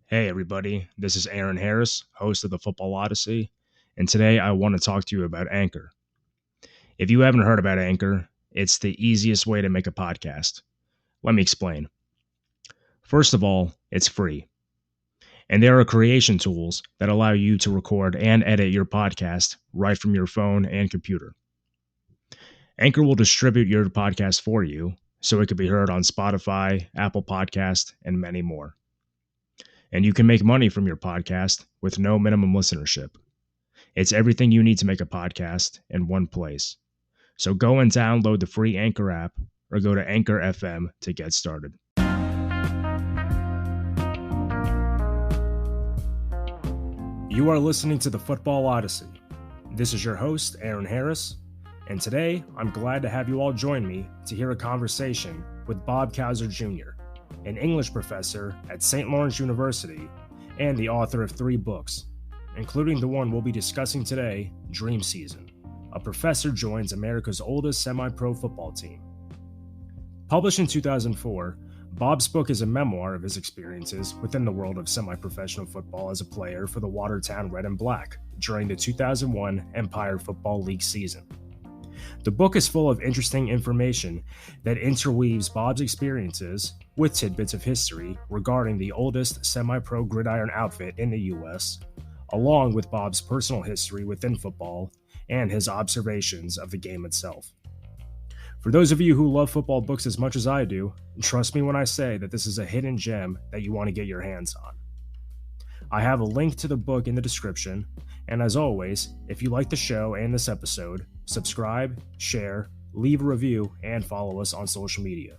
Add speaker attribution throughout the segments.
Speaker 1: Hey, everybody. This is Aaron Harris, host of the Football Odyssey, and today I want to talk to you about Anchor. If you haven't heard about Anchor, it's the easiest way to make a podcast. Let me explain. First of all, it's free, and there are creation tools that allow you to record and edit your podcast right from your phone and computer. Anchor will distribute your podcast for you so it can be heard on Spotify, Apple Podcast, and many more. And you can make money from your podcast with no minimum listenership. It's everything you need to make a podcast in one place. So go and download the free Anchor app or go to Anchor FM to get started. You are listening to the Football Odyssey. This is your host, Aaron Harris, and today I'm glad to have you all join me to hear a conversation with Bob Cowser Jr., an English professor at St. Lawrence University and the author of 3 books, including the one we'll be discussing today, Dream Season. A professor joins America's oldest semi-pro football team. Published in 2004, Bob's book is a memoir of his experiences within the world of semi-professional football as a player for the Watertown Red and Black during the 2001 Empire Football League season. The book is full of interesting information that interweaves Bob's experiences with tidbits of history regarding the oldest semi-pro gridiron outfit in the U.S., along with Bob's personal history within football and his observations of the game itself. For those of you who love football books as much as I do, trust me when I say that this is a hidden gem that you want to get your hands on. I have a link to the book in the description, and as always, if you like the show and this episode, subscribe, share, leave a review, and follow us on social media.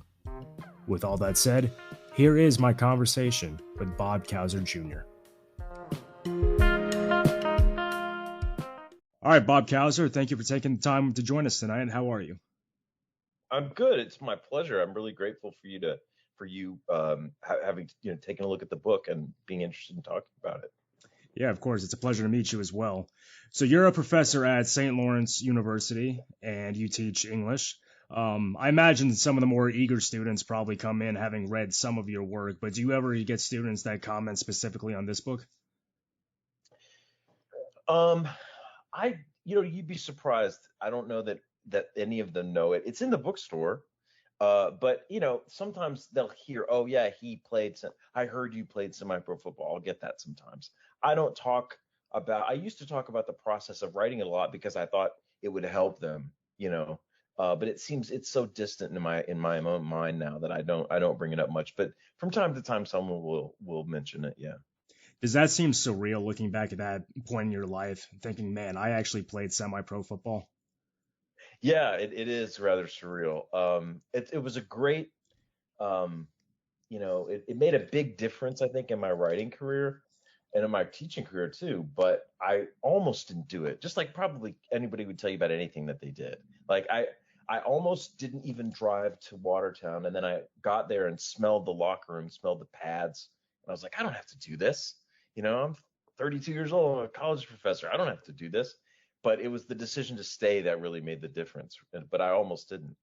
Speaker 1: With all that said, here is my conversation with Bob Cowser Jr. All right, Bob Cowser, thank you for taking the time to join us tonight. How are you?
Speaker 2: I'm good. It's my pleasure. I'm really grateful for you having taken a look at the book and being interested in talking about it.
Speaker 1: Yeah, of course. It's a pleasure to meet you as well. So you're a professor at St. Lawrence University and you teach English. I imagine some of the more eager students probably come in having read some of your work, but do you ever get students that comment specifically on this book?
Speaker 2: You'd be surprised. I don't know that any of them know it. It's in the bookstore. But sometimes they'll hear, oh yeah, I heard you played semi-pro football. I'll get that sometimes. I used to talk about the process of writing it a lot because I thought it would help them, but it seems it's so distant in my own mind now that I don't bring it up much, but from time to time, someone will mention it. Yeah.
Speaker 1: Does that seem surreal looking back at that point in your life, thinking, man, I actually played semi-pro football?
Speaker 2: Yeah, it is rather surreal. It was a great, it made a big difference, I think, in my writing career and in my teaching career too. But I almost didn't do it. Just like probably anybody would tell you about anything that they did. Like I almost didn't even drive to Watertown, and then I got there and smelled the locker room, smelled the pads, and I was like, I don't have to do this. I'm 32 years old. I'm a college professor. I don't have to do this. But it was the decision to stay that really made the difference. But I almost didn't.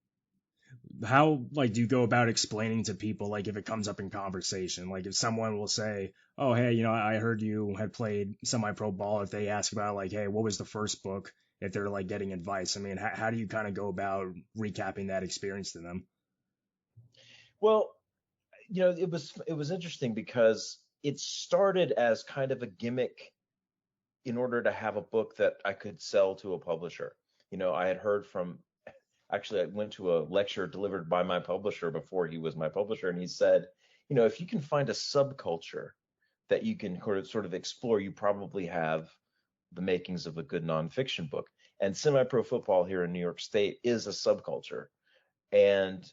Speaker 1: How do you go about explaining to people, if it comes up in conversation, if someone will say, oh, hey, I heard you had played semi-pro ball, if they ask about hey, what was the first book, if they're getting advice, I mean, how do you kind of go about recapping that experience to them?
Speaker 2: Well, it was interesting because it started as kind of a gimmick in order to have a book that I could sell to a publisher. I had heard actually, I went to a lecture delivered by my publisher before he was my publisher, and he said, if you can find a subculture that you can sort of explore, you probably have the makings of a good nonfiction book. And semi-pro football here in New York State is a subculture. And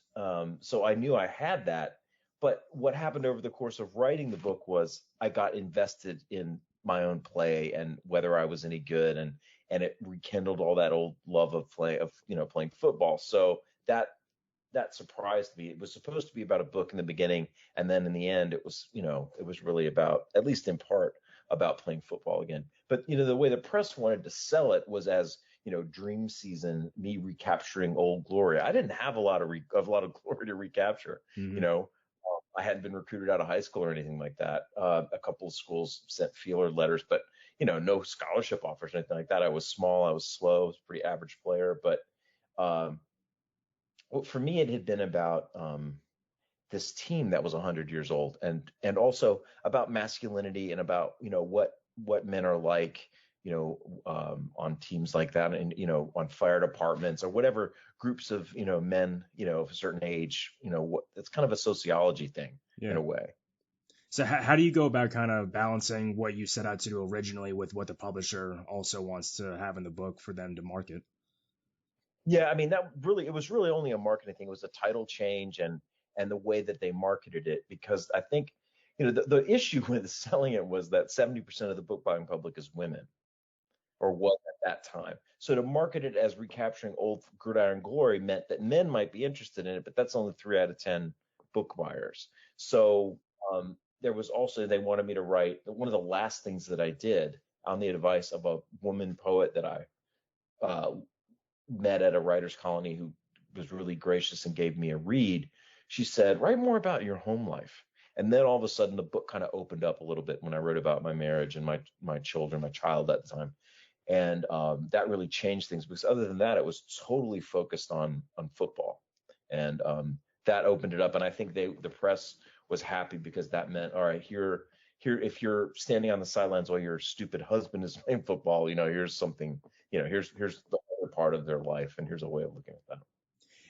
Speaker 2: so I knew I had that. But what happened over the course of writing the book was I got invested in my own play and whether I was any good, and it rekindled all that old love of playing football. So that surprised me. It was supposed to be about a book in the beginning, and then in the end it was really about, at least in part, about playing football again. But the way the press wanted to sell it was as Dream Season, me recapturing old glory. I didn't have a lot of glory to recapture.
Speaker 1: Mm-hmm.
Speaker 2: I hadn't been recruited out of high school or anything like that. A couple of schools sent feeler letters, but no scholarship offers or anything like that. I was small, I was slow, I was a pretty average player. But um, well, for me, it had been about this team that was 100 years old, and also about masculinity and about what men are like, on teams like that, and on fire departments or whatever groups of men of a certain age. It's kind of a sociology thing in
Speaker 1: Yeah.
Speaker 2: a way.
Speaker 1: So how do you go about kind of balancing what you set out to do originally with what the publisher also wants to have in the book for them to market?
Speaker 2: Yeah, I mean, it was really only a marketing thing. It was a title change and the way that they marketed it, because I think, the issue with selling it was that 70% of the book buying public is women, or was at that time. So to market it as recapturing old gridiron glory meant that men might be interested in it, but that's only 3 out of 10 book buyers. So there was also, they wanted me to write, one of the last things that I did on the advice of a woman poet that I uh, met at a writer's colony, who was really gracious and gave me a read. She said, write more about your home life. And then all of a sudden the book kind of opened up a little bit when I wrote about my marriage and my children, my child at the time. And that really changed things, because other than that, it was totally focused on football. And that opened it up. And I think the press was happy, because that meant, all right, here, if you're standing on the sidelines while your stupid husband is playing football, here's something, here's the other part of their life, and here's a way of looking at that.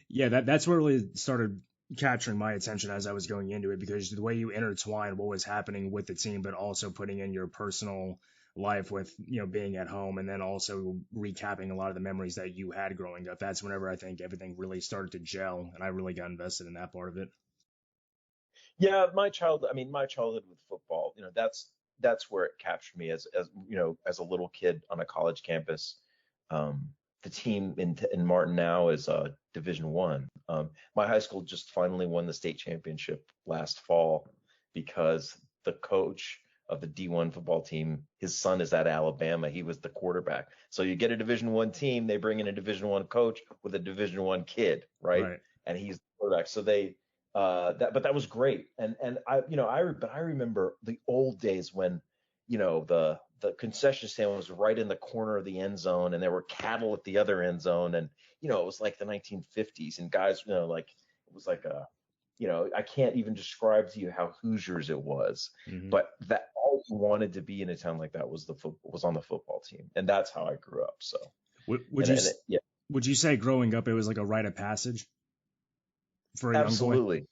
Speaker 1: Yeah, that's what really started capturing my attention as I was going into it, because the way you intertwine what was happening with the team, but also putting in your personal life with, being at home, and then also recapping a lot of the memories that you had growing up. That's whenever I think everything really started to gel, and I really got invested in that part of it.
Speaker 2: Yeah, my childhood with football, that's where it captured me as a little kid on a college campus. Um, the team in Martin now is Division One. My high school just finally won the state championship last fall, because the coach of the D1 football team, his son is at Alabama. He was the quarterback. So you get a Division One team, they bring in a Division One coach with a Division One kid, right?
Speaker 1: Right.
Speaker 2: And he's the quarterback. So that was great. And I remember the old days when, the concession stand was right in the corner of the end zone, and there were cattle at the other end zone. And, it was like the 1950s, and guys, like, it was like I can't even describe to you how Hoosiers it was,
Speaker 1: Hmm.
Speaker 2: but that all you wanted to be in a town like that was was on the football team. And that's how I grew up. So,
Speaker 1: Would you
Speaker 2: yeah,
Speaker 1: would you say growing up it was like a rite of passage for a young boy?
Speaker 2: absolutely.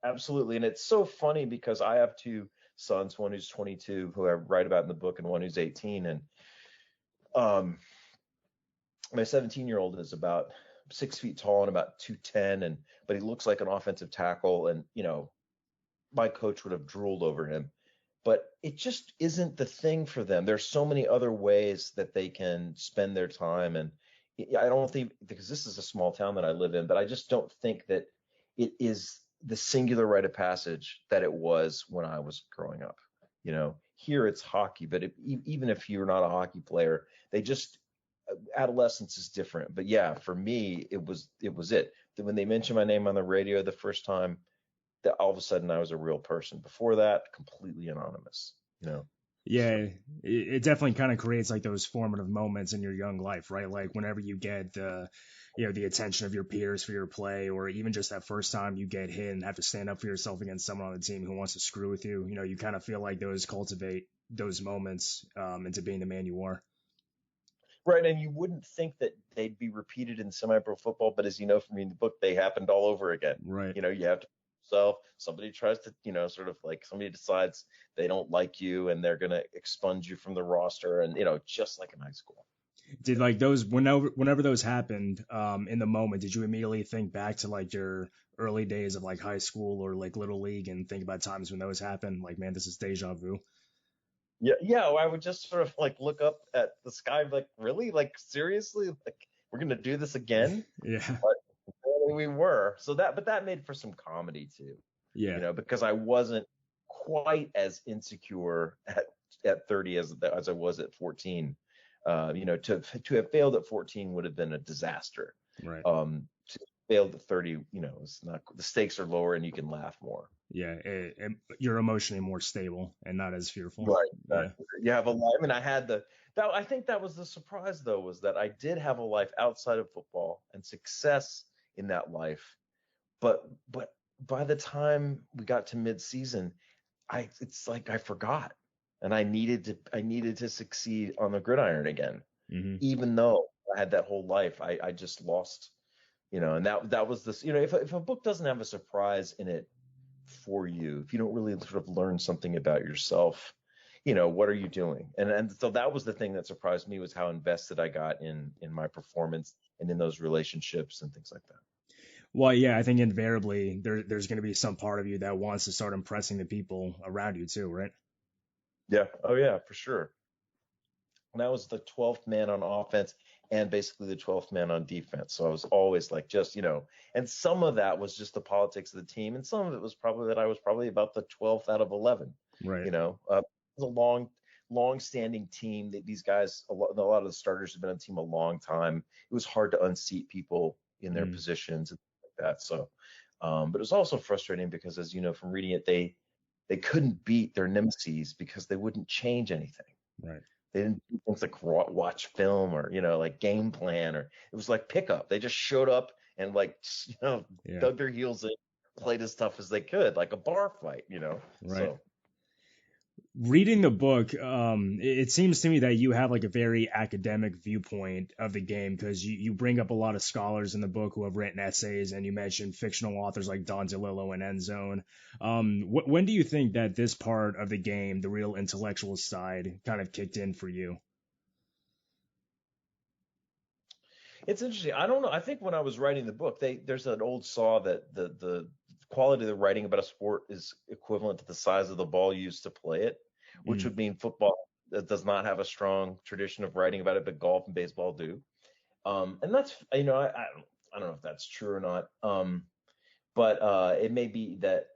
Speaker 2: Absolutely. And it's so funny, because I have two sons, one who's 22, who I write about in the book, and one who's 18. And um, my 17-year-old is about 6 feet tall and about 210, but he looks like an offensive tackle. And, my coach would have drooled over him. But it just isn't the thing for them. There's so many other ways that they can spend their time. And I don't think, because this is a small town that I live in, but I just don't think that it is the singular rite of passage that it was when I was growing up. Here it's hockey, but even if you're not a hockey player, they just, adolescence is different. But yeah, for me, it was. When they mentioned my name on the radio the first time, that all of a sudden I was a real person. Before that, completely anonymous.
Speaker 1: Yeah,
Speaker 2: So.
Speaker 1: it definitely kind of creates like those formative moments in your young life, right? Like whenever you get the attention of your peers for your play, or even just that first time you get hit and have to stand up for yourself against someone on the team who wants to screw with you. You kind of feel like those cultivate those moments into being the man you are.
Speaker 2: Right, and you wouldn't think that they'd be repeated in semi-pro football, but as you know from reading the book, they happened all over again.
Speaker 1: Right.
Speaker 2: You have to yourself. Somebody tries to, sort of like, somebody decides they don't like you and they're gonna expunge you from the roster, and just like in high school.
Speaker 1: Did like those whenever those happened in the moment, did you immediately think back to like your early days of like high school or like little league and think about times when those happened? Like, man, this is deja vu.
Speaker 2: Yeah, yeah. Well, I would just sort of like look up at the sky, like, really, like, seriously, like, we're gonna do this again?
Speaker 1: Yeah.
Speaker 2: But apparently we were. But that made for some comedy too,
Speaker 1: Yeah.
Speaker 2: because I wasn't quite as insecure at 30 as I was at 14. To have failed at 14 would have been a disaster.
Speaker 1: Right.
Speaker 2: To fail at 30, it's not, the stakes are lower and you can laugh more.
Speaker 1: Yeah, you're emotionally more stable and not as fearful.
Speaker 2: Right.
Speaker 1: Yeah.
Speaker 2: You have a life. I mean, I think that was the surprise though, was that I did have a life outside of football and success in that life. But by the time we got to mid-season, it's like I forgot, and I needed to succeed on the gridiron again,
Speaker 1: Hmm.
Speaker 2: even though I had that whole life. I just lost, and that was this. If a book doesn't have a surprise in it for you, if you don't really sort of learn something about yourself, what are you doing? And so that was the thing that surprised me, was how invested I got in my performance and in those relationships and things like that.
Speaker 1: Well, yeah, I think invariably there's going to be some part of you that wants to start impressing the people around you too, right?
Speaker 2: Yeah. Oh yeah, for sure. And I was the 12th man on offense and basically the 12th man on defense. So I was always like, and some of that was just the politics of the team. And some of it was probably that I was probably about the 12th out of 11.
Speaker 1: Right.
Speaker 2: It was a long standing team that these guys, a lot of the starters have been on the team a long time. It was hard to unseat people in their
Speaker 1: Mm,
Speaker 2: positions and things like that. So, but it was also frustrating because, as you know from reading it, they couldn't beat their nemesis because they wouldn't change anything.
Speaker 1: right.
Speaker 2: They didn't do things like watch film or, like game plan, or it was like pickup. They just showed up and
Speaker 1: Yeah.
Speaker 2: dug their heels in, played as tough as they could, like a bar fight.
Speaker 1: Right.
Speaker 2: So
Speaker 1: Reading the book, it seems to me that you have like a very academic viewpoint of the game because you bring up a lot of scholars in the book who have written essays, and you mentioned fictional authors like Don DeLillo and Endzone. When do you think that this part of the game, the real intellectual side, kind of kicked in for you?
Speaker 2: it's interesting. I don't know. I think when I was writing the book, there's an old saw that the quality of the writing about a sport is equivalent to the size of the ball used to play it, which
Speaker 1: Mm,
Speaker 2: would mean football that does not have a strong tradition of writing about it, but golf and baseball do. And that's, I don't know if that's true or not. But it may be that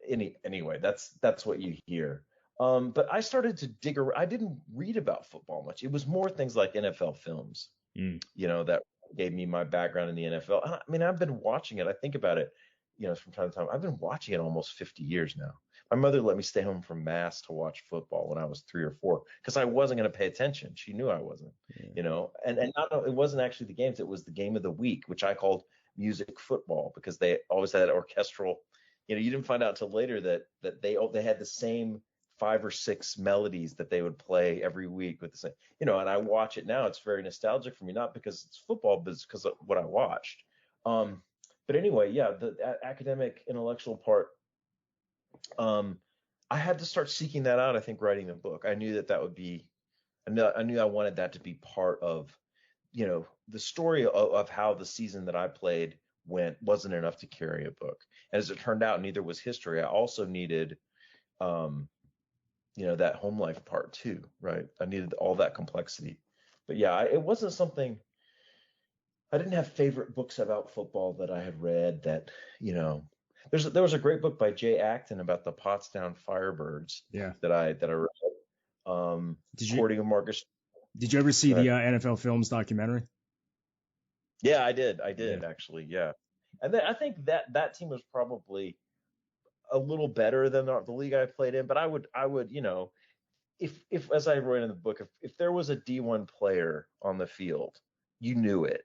Speaker 2: anyway, that's what you hear. But I started to I didn't read about football much. It was more things like NFL films,
Speaker 1: mm,
Speaker 2: that gave me my background in the NFL. And I mean, I've been watching it. I think about it, from time to time. I've been watching it almost 50 years now. My mother let me stay home from mass to watch football when I was 3 or 4 because I wasn't going to pay attention. She knew I wasn't,
Speaker 1: yeah.
Speaker 2: and not, it wasn't actually the games. It was the game of the week, which I called music football because they always had orchestral. You didn't find out till later that they had the same 5 or 6 melodies that they would play every week with the same. And I watch it now. It's very nostalgic for me, not because it's football, but it's because of what I watched. Um, but anyway, yeah, the academic intellectual part. Um, I had to start seeking that out. I think writing the book, I knew that would be. I knew I wanted that to be part of the story of how the season that I played wasn't enough to carry a book. And as it turned out, neither was history. I also needed, um, that home life part too, right? I needed all that complexity. But yeah, it wasn't something. I didn't have favorite books about football that I had read that, you know, there was a great book by Jay Acton about the Pottstown Firebirds
Speaker 1: Yeah.
Speaker 2: that I read.
Speaker 1: Did you
Speaker 2: Courting of Marcus.
Speaker 1: did you ever see
Speaker 2: Go
Speaker 1: the
Speaker 2: ahead.
Speaker 1: NFL Films documentary?
Speaker 2: Yeah, I did. I
Speaker 1: Yeah.
Speaker 2: did actually. Yeah. And then I think that team was probably a little better than the league I played in, but I would, if as I wrote in the book, if there was a D1 player on the field, you knew it.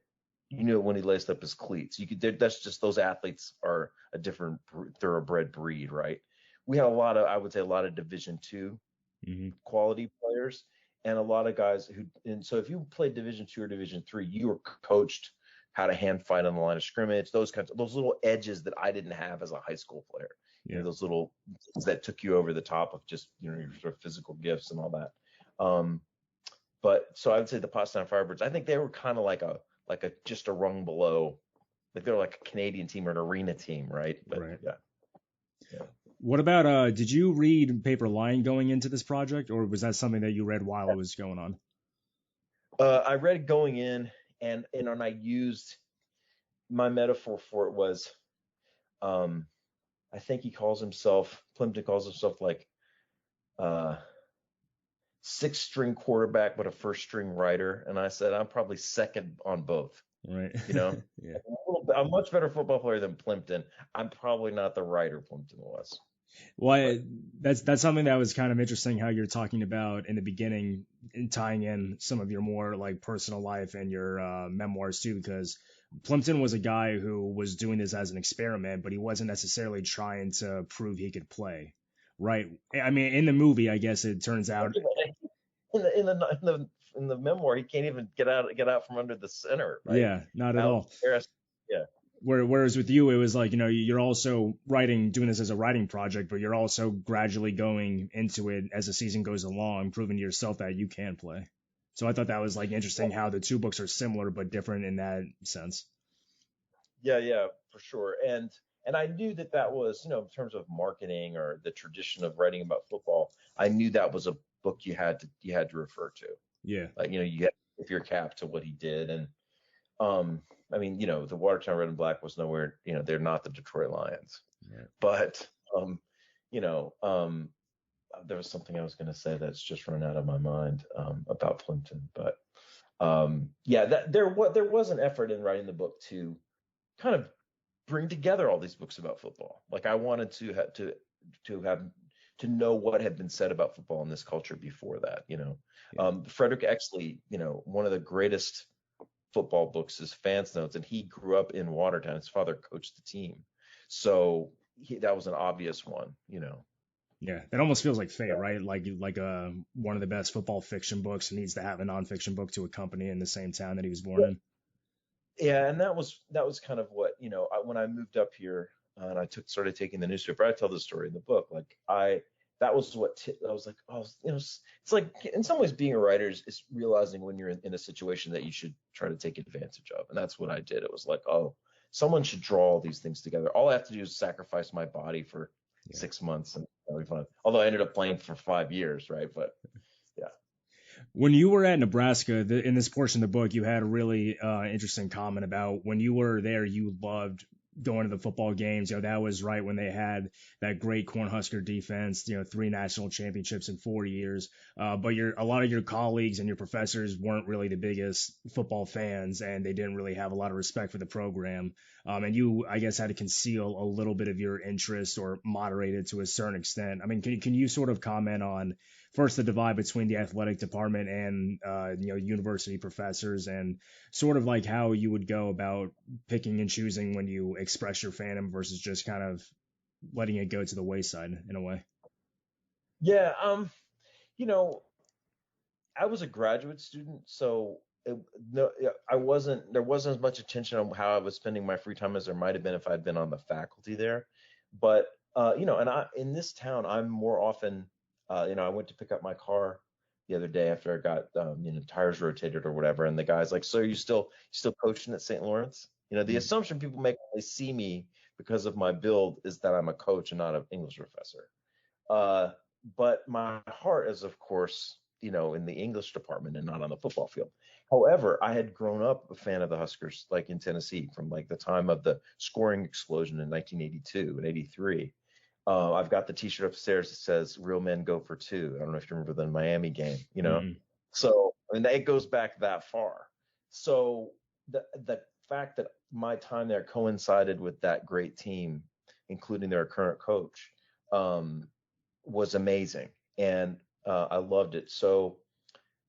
Speaker 2: You knew it when he laced up his cleats. That's just, those athletes are a different thoroughbred breed, right? We had I would say, a lot of Division 2
Speaker 1: Hmm.
Speaker 2: quality players, and a lot of guys and so if you played Division 2 or Division 3, you were coached how to hand fight on the line of scrimmage, those little edges that I didn't have as a high school player.
Speaker 1: Yeah.
Speaker 2: Those little things that took you over the top of just, your sort of physical gifts and all that. Um, but so I would say the Pottstown Firebirds, I think they were kind of like a just a rung below, like they're like a Canadian team or an arena team, right? But
Speaker 1: Right.
Speaker 2: yeah. Yeah.
Speaker 1: What about did you read Paper Lion going into this project, or was that something that you read while it was going on?
Speaker 2: I read going in, and I used my metaphor for it was, um, I think Plimpton calls himself like uh, sixth string quarterback, but a first string writer. And I said, I'm probably second on both,
Speaker 1: Right.
Speaker 2: you know,
Speaker 1: Yeah.
Speaker 2: I'm a much better football player than Plimpton. I'm probably not the writer Plimpton was.
Speaker 1: Well, that's something that was kind of interesting how you're talking about in the beginning and tying in some of your more like personal life and your memoirs too, because Plimpton was a guy who was doing this as an experiment, but he wasn't necessarily trying to prove he could play, right? I mean, in the movie, I guess it turns out,
Speaker 2: In the memoir, he can't even get out from under the center, right?
Speaker 1: yeah, not at
Speaker 2: Alex
Speaker 1: all.
Speaker 2: Harris, yeah,
Speaker 1: Whereas with you, it was like, you're also doing this as a writing project, but you're also gradually going into it as the season goes along, proving to yourself that you can play. So I thought that was like interesting how the two books are similar but different in that sense.
Speaker 2: yeah, for sure. And I knew that was, in terms of marketing or the tradition of writing about football, I knew that was a book you had to refer to.
Speaker 1: Yeah.
Speaker 2: Like, you had to tip your cap to what he did. And I mean, the Watertown Red and Black was nowhere, they're not the Detroit Lions.
Speaker 1: Right.
Speaker 2: But you know, there was something I was going to say that's just run out of my mind about Plimpton. But yeah, there was an effort in writing the book to kind of bring together all these books about football. Like, I wanted to know what had been said about football in this culture before that.
Speaker 1: Yeah.
Speaker 2: Frederick Exley, one of the greatest football books is Fans Notes, and he grew up in Watertown. His father coached the team, so that was an obvious one.
Speaker 1: Yeah. It almost feels like fate, right? Like one of the best football fiction books needs to have a nonfiction book to accompany in the same town that he was born in.
Speaker 2: Yeah, and that was kind of what when I moved up here and I started taking the newspaper. I tell this story in the book. Like, that was what I was like. Oh, it's like, in some ways, being a writer is realizing when you're in a situation that you should try to take advantage of, and that's what I did. It was like, oh, someone should draw all these things together. All I have to do is sacrifice my body for
Speaker 1: Yeah.
Speaker 2: 6 months, and that'll be fun. Although I ended up playing for 5 years, right? But yeah.
Speaker 1: When you were at Nebraska, in this portion of the book, you had a really interesting comment about when you were there, you loved going to the football games. That was right when they had that great Cornhusker defense, 3 national championships in 4 years. But a lot of your colleagues and your professors weren't really the biggest football fans, and they didn't really have a lot of respect for the program. And you, I guess, had to conceal a little bit of your interest or moderate it to a certain extent. I mean, can you sort of comment on first the divide between the athletic department and university professors, and sort of like how you would go about picking and choosing when you express your fandom versus just kind of letting it go to the wayside in a way?
Speaker 2: Yeah, I was a graduate student, so no, yeah, I wasn't. There wasn't as much attention on how I was spending my free time as there might have been if I'd been on the faculty there. But and in this town, I'm more often. I went to pick up my car the other day after I got tires rotated or whatever, and the guy's like, "So, are you still coaching at St. Lawrence?" The
Speaker 1: Mm.
Speaker 2: assumption people make when they see me because of my build is that I'm a coach and not an English professor. Uh, but my heart is, of course, in the English department and not on the football field. However, I had grown up a fan of the Huskers, like in Tennessee, from like the time of the scoring explosion in 1982 and 83. I've got the T-shirt upstairs that says "Real men go for two." I don't know if you remember the Miami game.
Speaker 1: Mm.
Speaker 2: So, I mean, it goes back that far. So the fact that my time there coincided with that great team, including their current coach, um, was amazing, and I loved it. So,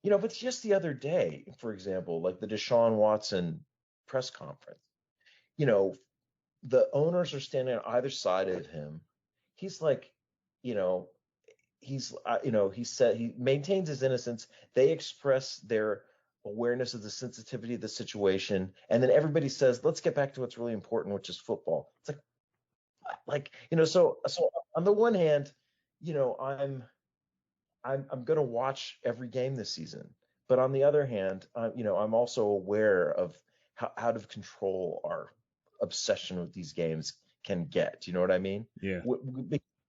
Speaker 2: but just the other day, for example, like the Deshaun Watson press conference, you know, the owners are standing on either side of him. He's like, you know, he said he maintains his innocence. They express their awareness of the sensitivity of the situation, and then everybody says, "Let's get back to what's really important, which is football." It's like so on the one hand, I'm going to watch every game this season. But on the other hand, I'm also aware of how out of control our obsession with these games can get. You know what I mean?
Speaker 1: Yeah.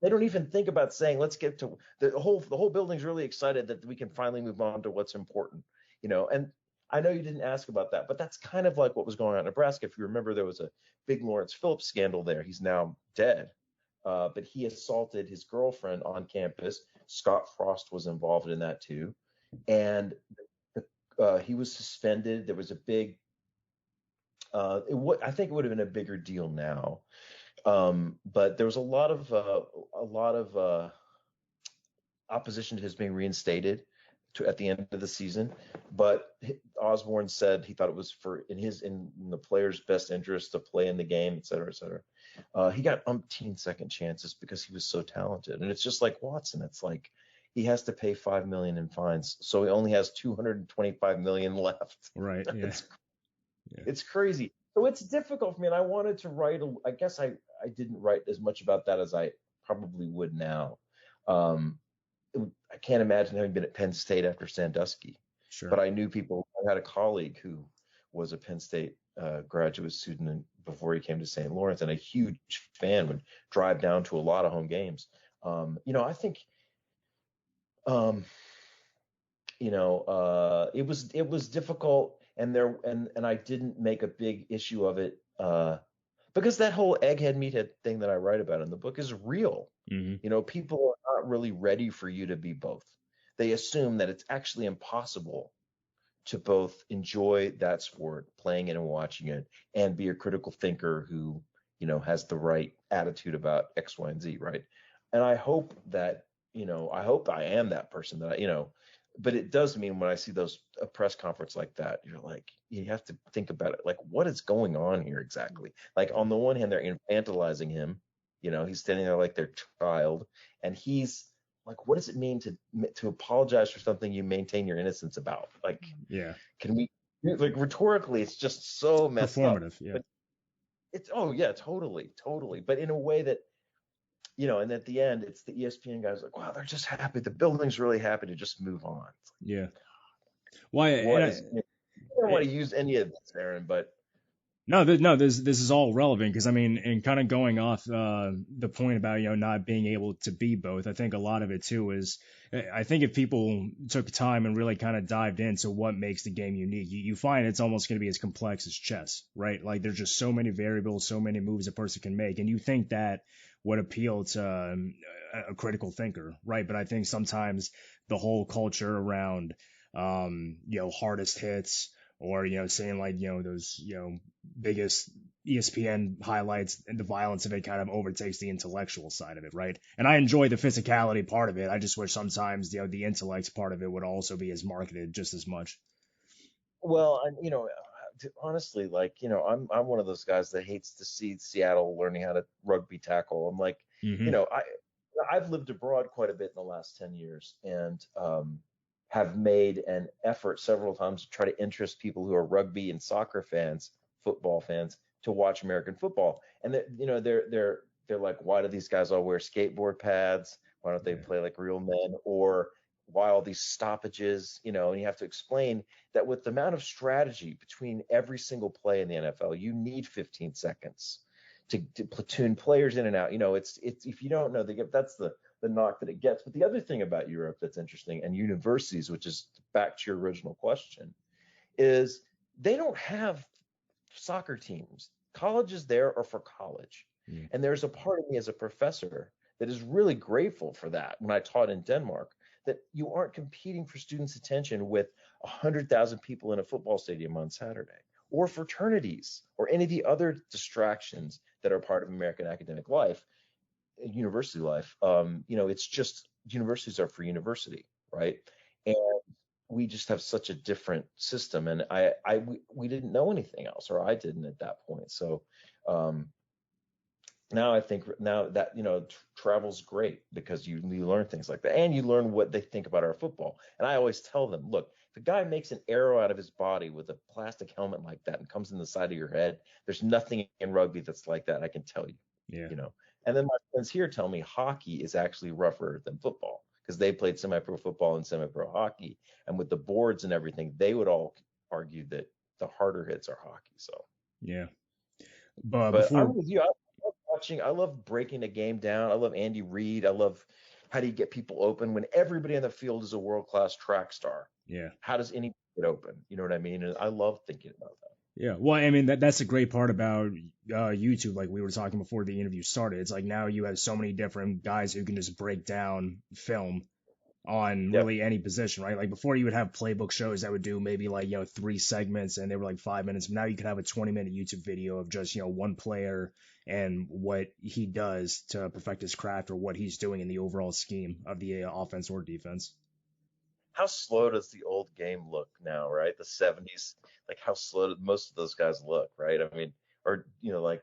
Speaker 2: They don't even think about saying, let's get to the whole building's really excited that we can finally move on to what's important. And I know you didn't ask about that, but that's kind of like what was going on in Nebraska. If you remember, there was a big Lawrence Phillips scandal there. He's now dead. But he assaulted his girlfriend on campus. Scott Frost was involved in that too, and he was suspended. There was a big, I think it would have been a bigger deal now. But there was a lot of opposition to his being reinstated at the end of the season. But Osborne said he thought it was in the player's best interest to play in the game, et cetera, et cetera. He got umpteen second chances because he was so talented. And it's just like Watson. It's like he has to pay $5 million in fines, so he only has $225 million left.
Speaker 1: Right. Yeah.
Speaker 2: It's crazy. So it's difficult for me, and I wanted to write. I guess I didn't write as much about that as I probably would now. I can't imagine having been at Penn State after Sandusky.
Speaker 1: Sure.
Speaker 2: But I knew people. I had a colleague who was a Penn State graduate student before he came to St. Lawrence, and a huge fan, would drive down to a lot of home games. I think, it was difficult, and I didn't make a big issue of it because that whole egghead meathead thing that I write about in the book is real.
Speaker 1: Mm-hmm.
Speaker 2: People are not really ready for you to be both. They assume that it's actually impossible to both enjoy that sport, playing it and watching it, and be a critical thinker who, has the right attitude about X, Y, and Z, right? And I hope that, I am that person but it does mean when I see a press conference like that, you're like, you have to think about it. Like, what is going on here exactly? Like, on the one hand, they're infantilizing him. He's standing there like their child, and he's like, what does it mean to apologize for something you maintain your innocence about? Like,
Speaker 1: yeah,
Speaker 2: can we, like, rhetorically, it's just so messed
Speaker 1: performative,
Speaker 2: up.
Speaker 1: yeah.
Speaker 2: But totally. But in a way that, and at the end, it's the ESPN guys like, wow, they're just happy. The building's really happy to just move on.
Speaker 1: Yeah. Why?
Speaker 2: I don't want to use any of this, Aaron, but
Speaker 1: No, this is all relevant because and kind of going off the point about not being able to be both. I think a lot of it too is I think if people took time and really kind of dived into what makes the game unique, you find it's almost going to be as complex as chess, right? Like there's just so many variables, so many moves a person can make, and you think that would appeal to a critical thinker, right? But I think sometimes the whole culture around hardest hits, or saying like those biggest ESPN highlights, and the violence of it kind of overtakes the intellectual side of it, right? And I enjoy the physicality part of it. I just wish sometimes the intellect part of it would also be as marketed just as much.
Speaker 2: Well, and honestly, like, I'm one of those guys that hates to see Seattle learning how to rugby tackle. I'm like,
Speaker 1: Mm-hmm.
Speaker 2: I've lived abroad quite a bit in the last 10 years, and have made an effort several times to try to interest people who are rugby and soccer fans, football fans, to watch American football. And they're like, why do these guys all wear skateboard pads? Why don't they play like real men? Or why all these stoppages? And you have to explain that with the amount of strategy between every single play in the NFL, you need 15 seconds to platoon players in and out. It's if you don't know, that's the knock that it gets. But the other thing about Europe that's interesting, and universities, which is back to your original question, is they don't have soccer teams. Colleges there are for college.
Speaker 1: Mm.
Speaker 2: And there's a part of me as a professor that is really grateful for that when I taught in Denmark, that you aren't competing for students' attention with 100,000 people in a football stadium on Saturday, or fraternities, or any of the other distractions that are part of American academic life. University life. It's just universities are for university, right? And we just have such a different system, and we didn't know anything else, or I didn't at that point. So now I think that travel's great because you learn things like that, and you learn what they think about our football. And I always tell them, look, if a guy makes an arrow out of his body with a plastic helmet like that and comes in the side of your head, there's nothing in rugby that's like that. I can tell you.
Speaker 1: Yeah.
Speaker 2: And then my friends here tell me hockey is actually rougher than football because they played semi-pro football and semi-pro hockey. And with the boards and everything, they would all argue that the harder hits are hockey. So
Speaker 1: yeah.
Speaker 2: But I'm with you. I love watching. I love breaking a game down. I love Andy Reid. I love how do you get people open when everybody on the field is a world-class track star.
Speaker 1: Yeah.
Speaker 2: How does anybody get open? You know what I mean? And I love thinking about that.
Speaker 1: Yeah, well, that's a great part about YouTube. Like we were talking before the interview started, it's like now you have so many different guys who can just break down film on
Speaker 2: Yep.
Speaker 1: really any position, right? Like before you would have playbook shows that would do maybe like, 3 segments and they were like 5 minutes. Now you could have a 20-minute YouTube video of just, one player and what he does to perfect his craft or what he's doing in the overall scheme of the offense or defense.
Speaker 2: How slow does the old game look now, right? The 70s, like how slow did most of those guys look, right? I mean, or, like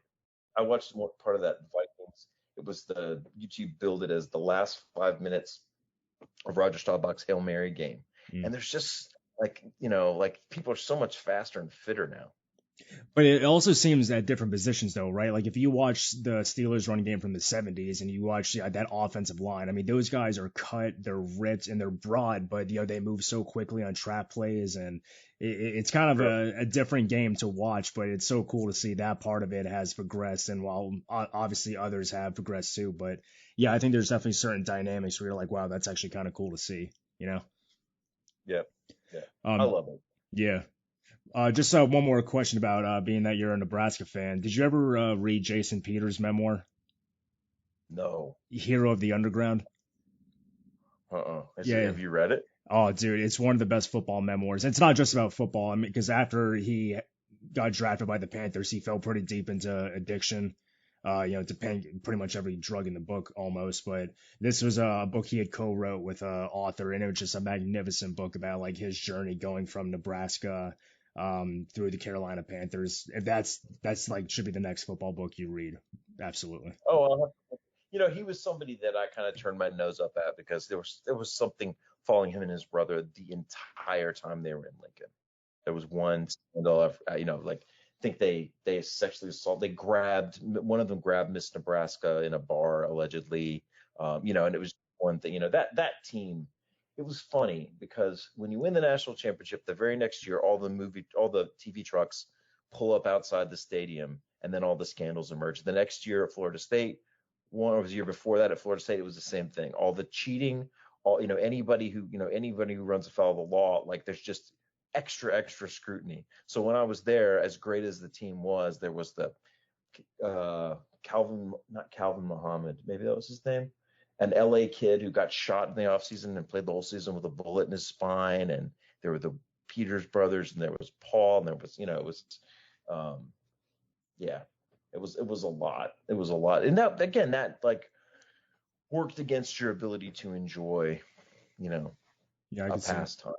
Speaker 2: I watched more part of that Vikings. It was the YouTube billed it as the last 5 minutes of Roger Staubach's Hail Mary game.
Speaker 1: Mm.
Speaker 2: And there's just like people are so much faster and fitter now.
Speaker 1: But it also seems at different positions, though, right? Like if you watch the Steelers running game from the 70s and you watch that offensive line, I mean, those guys are cut, they're ripped, and they're broad, but they move so quickly on trap plays, and it's kind of a different game to watch. But it's so cool to see that part of it has progressed, and while obviously others have progressed too. But yeah, I think there's definitely certain dynamics where you're like, wow, that's actually kind of cool to see,
Speaker 2: Yeah, yeah, I
Speaker 1: Um,
Speaker 2: love it.
Speaker 1: yeah. Just one more question about being that you're a Nebraska fan. Did you ever read Jason Peters' memoir,
Speaker 2: No.
Speaker 1: Hero of the Underground? Yeah.
Speaker 2: Have you read it?
Speaker 1: Oh, dude, it's one of the best football memoirs. It's not just about football. I mean, because after he got drafted by the Panthers, he fell pretty deep into addiction. To pretty much every drug in the book almost. But this was a book he had co-wrote with an author, and it was just a magnificent book about like his journey going from Nebraska through the Carolina Panthers. If that's like should be the next football book you read. Absolutely.
Speaker 2: Oh, he was somebody that I kind of turned my nose up at because there was something following him and his brother the entire time they were in Lincoln. There was one scandal, like I think they sexually assaulted. One of them grabbed Miss Nebraska in a bar allegedly. And it was one thing. That team. It was funny because when you win the national championship, the very next year, all the TV trucks pull up outside the stadium, and then all the scandals emerge. The next year at Florida State, one was the year before that at Florida State, it was the same thing. All the cheating, anybody who runs afoul of the law, like there's just extra scrutiny. So when I was there, as great as the team was, there was the not Calvin Muhammad, maybe that was his name, an LA kid who got shot in the offseason and played the whole season with a bullet in his spine. And there were the Peters brothers, and there was Paul, and there was, yeah, it was a lot. It was a lot. And that, again, that like worked against your ability to enjoy,
Speaker 1: Yeah, I
Speaker 2: a
Speaker 1: can see it.
Speaker 2: pastime.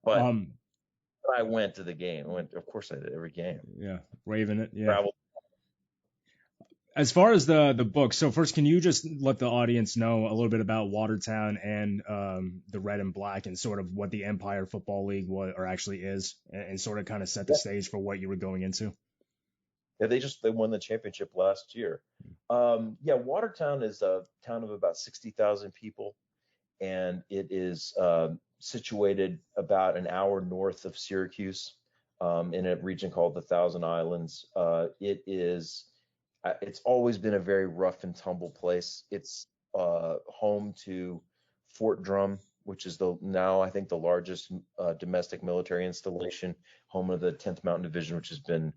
Speaker 2: But
Speaker 1: Um,
Speaker 2: I went to the game. Of course I did, every game.
Speaker 1: yeah, Raven it. Yeah.
Speaker 2: Traveled.
Speaker 1: As far as the book, so first, can you just let the audience know a little bit about Watertown and the Red and Black and sort of what the Empire Football League or actually is, and sort of kind of set the stage for what you were going into?
Speaker 2: Yeah, they won the championship last year. Watertown is a town of about 60,000 people, and it is situated about an hour north of Syracuse, in a region called the Thousand Islands. It's always been a very rough and tumble place. It's home to Fort Drum, which is now I think the largest domestic military installation, home of the 10th Mountain Division, which has been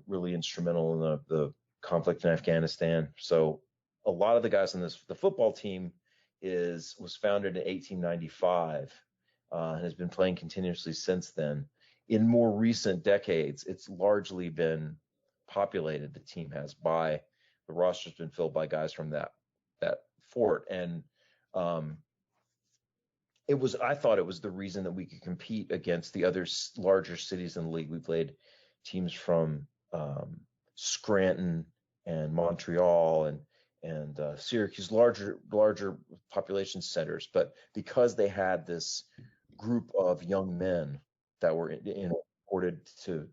Speaker 2: really instrumental in the conflict in Afghanistan. So a lot of the guys on the football team was founded in 1895 and has been playing continuously since then. In more recent decades, it's largely been populated. The roster's been filled by guys from that fort, and I thought it was the reason that we could compete against the other larger cities in the league. We played teams from Scranton and Montreal and Syracuse, larger population centers, but because they had this group of young men that were imported to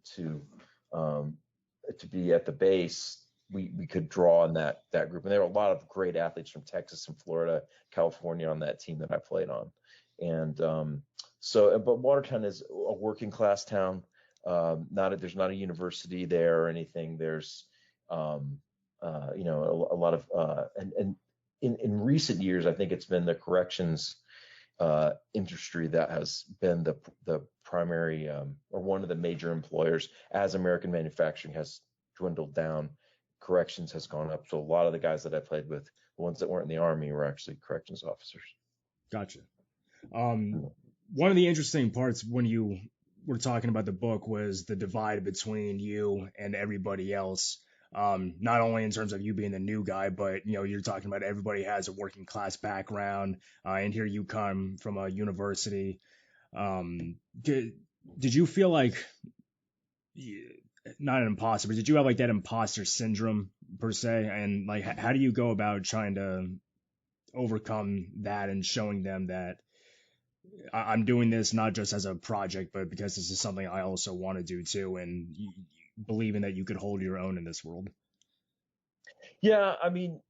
Speaker 2: be at the base, we could draw on that group. And there were a lot of great athletes from Texas and Florida, California on that team that I played on. And but Watertown is a working class town. There's not a university there or anything. There's a lot of and in recent years, I think it's been the corrections industry that has been the primary or one of the major employers. As American manufacturing has dwindled down, corrections has gone up. So a lot of the guys that I played with, the ones that weren't in the Army, were actually corrections officers.
Speaker 1: Gotcha. One of the interesting parts when you were talking about the book was the divide between you and everybody else. Not only in terms of you being the new guy, but you're talking about everybody has a working class background, and here you come from a university. Did you feel like not an imposter, but did you have like that imposter syndrome per se? And like, how do you go about trying to overcome that and showing them that I'm doing this not just as a project, but because this is something I also want to do too, and believing that you could hold your own in this world?
Speaker 2: Yeah, I mean,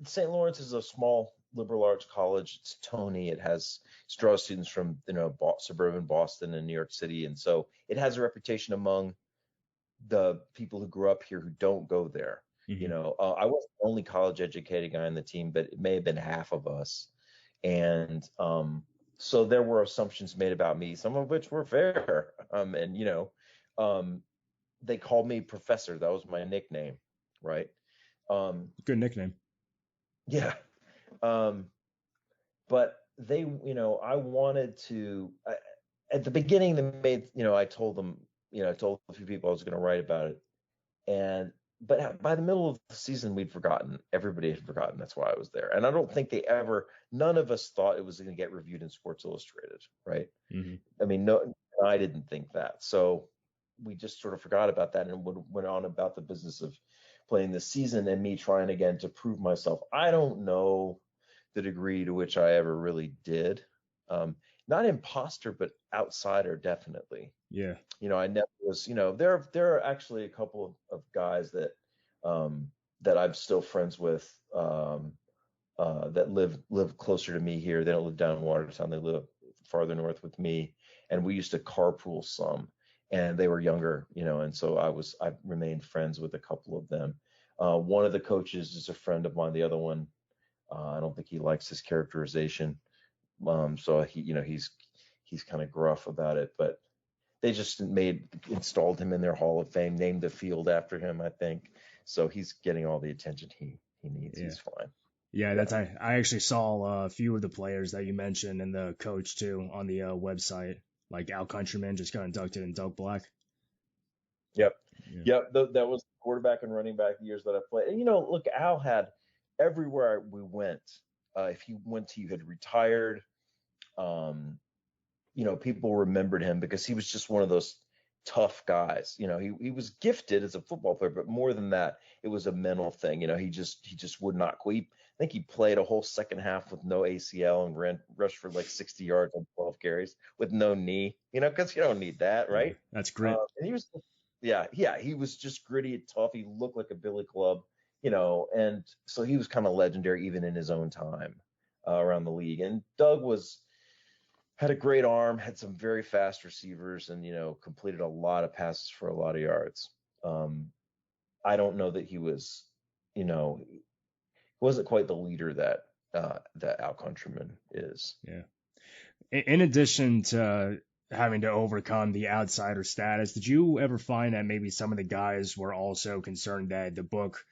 Speaker 2: St. Lawrence is a small liberal arts college. It's Tony. It draws students from suburban Boston and New York City, and so it has a reputation among the people who grew up here who don't go there.
Speaker 1: Mm-hmm.
Speaker 2: I wasn't the only college educated guy on the team, but it may have been half of us, and so there were assumptions made about me, some of which were fair. And they called me Professor. That was my nickname, right?
Speaker 1: Good nickname.
Speaker 2: Yeah. But they, I wanted to. At the beginning, I told them, I told a few people I was going to write about it, but by the middle of the season, we'd forgotten. Everybody had forgotten. That's why I was there. And I don't think none of us thought it was going to get reviewed in Sports Illustrated, right?
Speaker 1: Mm-hmm.
Speaker 2: I mean, no, I didn't think that. So we just sort of forgot about that and went on about the business of playing this season and me trying again to prove myself. I don't know the degree to which I ever really did. Not imposter, but outsider, definitely.
Speaker 1: Yeah.
Speaker 2: I never was, there are actually a couple of guys that I'm still friends with, that live closer to me here. They don't live down in Watertown. They live farther north with me, and we used to carpool some. And they were younger, and so I remained friends with a couple of them. One of the coaches is a friend of mine. The other one, I don't think he likes his characterization. So he's kind of gruff about it, but they just installed him in their Hall of Fame, named the field after him, I think. So he's getting all the attention he needs. Yeah. He's fine.
Speaker 1: Yeah, I actually saw a few of the players that you mentioned and the coach too on the website. Like Al Countryman just got inducted in Doak Black.
Speaker 2: Yep. Yeah. Yep. That was quarterback and running back years that I played. And look, Al had everywhere we went. If you had retired, people remembered him because he was just one of those tough guys. He was gifted as a football player, but more than that, it was a mental thing. He just would not quit. I think he played a whole second half with no ACL and rushed for like 60 yards on 12 carries with no knee, because you don't need that, right?
Speaker 1: Yeah, that's great.
Speaker 2: And he was, he was just gritty and tough. He looked like a billy club, and so he was kind of legendary even in his own time around the league. And Doug had a great arm, had some very fast receivers, and completed a lot of passes for a lot of yards. I don't know that he was, he wasn't quite the leader that Al Countryman is.
Speaker 1: Yeah. In addition to having to overcome the outsider status, did you ever find that maybe some of the guys were also concerned that the book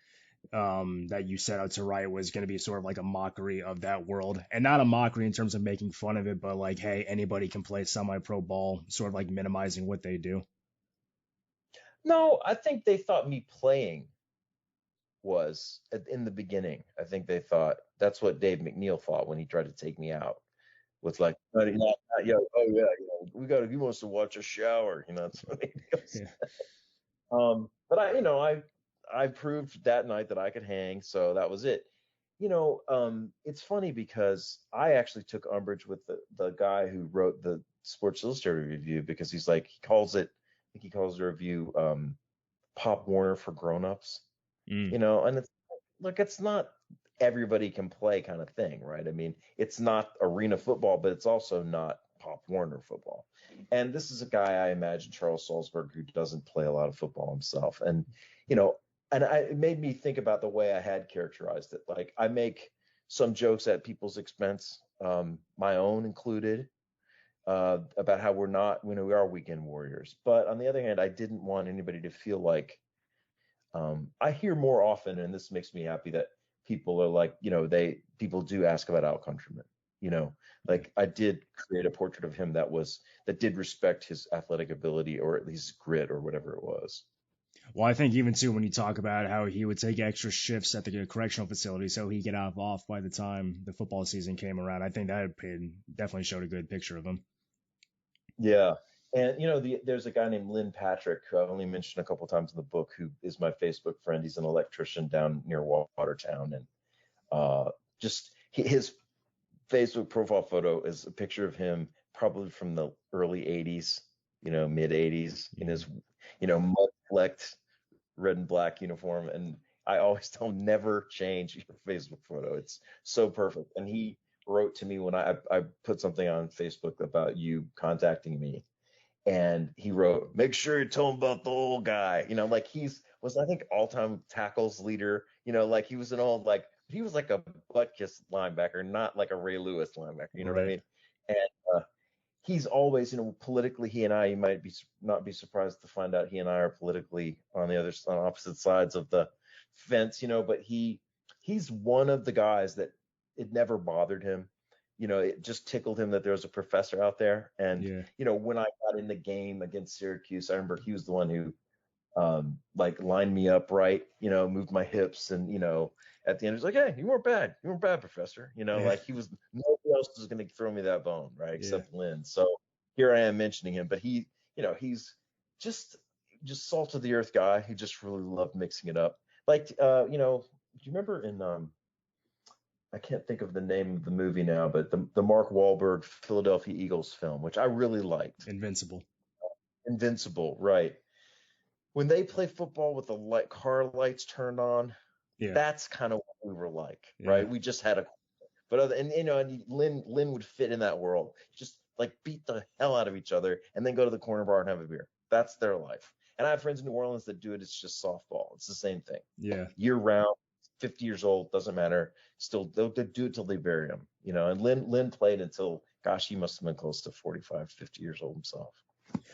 Speaker 1: that you set out to write was going to be sort of like a mockery of that world, and not a mockery in terms of making fun of it, but like, hey, anybody can play semi-pro ball, sort of like minimizing what they do?
Speaker 2: No, I think they thought me playing was in the beginning. I think they thought that's what Dave McNeil thought when he tried to take me out. Was like, oh yeah, he wants to watch a shower, that's what he goes. Yeah. But I proved that night that I could hang, so that was it. It's funny because I actually took umbrage with the guy who wrote the Sports Illustrated review, because he's like, he calls the review Pop Warner for grown-ups. And it's not everybody can play kind of thing, right? I mean, it's not arena football, but it's also not Pop Warner football. And this is a guy, I imagine, Charles Salzberg, who doesn't play a lot of football himself. And, it made me think about the way I had characterized it. Like, I make some jokes at people's expense, my own included, about how we are weekend warriors. But on the other hand, I didn't want anybody to feel like, I hear more often, and this makes me happy, that people are like, people do ask about Al Countryman, Like I did create a portrait of him that did respect his athletic ability, or at least grit, or whatever it was.
Speaker 1: Well, I think even too when you talk about how he would take extra shifts at the correctional facility so he get off by the time the football season came around. I think that definitely showed a good picture of him.
Speaker 2: Yeah. And there's a guy named Lynn Patrick, who I've only mentioned a couple times in the book, who is my Facebook friend. He's an electrician down near Watertown, and just his Facebook profile photo is a picture of him probably from the early 80s, mid 80s, in his mud flecked red and black uniform. And I always tell him, never change your Facebook photo. It's so perfect. And he wrote to me when I put something on Facebook about you contacting me. And he wrote, make sure you tell him about the old guy. Like was I think all-time tackles leader. Like he was he was like a butt kiss linebacker, not like a Ray Lewis linebacker. You know what I mean? And he's always, politically, he and I, you might not be surprised to find out he and I are politically on opposite sides of the fence, but he's one of the guys that it never bothered him. It just tickled him that there was a professor out there. And, when I got in the game against Syracuse, I remember he was the one who like lined me up right, moved my hips, and at the end he's like, hey, you weren't bad, professor. Like nobody else was going to throw me that bone, right, except Lynn. So here I am mentioning him, but he's just salt of the earth guy. He just really loved mixing it up. Like do you remember in I can't think of the name of the movie now, but the Mark Wahlberg Philadelphia Eagles film, which I really liked, Invincible, right? When they play football with the car lights turned on, that's kind of what we were like, right? We just had and Lynn would fit in that world. Just like beat the hell out of each other and then go to the corner bar and have a beer. That's their life. And I have friends in New Orleans that do it. It's just softball. It's the same thing.
Speaker 1: Yeah.
Speaker 2: Year round, 50 years old, doesn't matter. Still, they'll do it till they bury him, And Lynn played until, gosh, he must have been close to 45, 50 years old himself.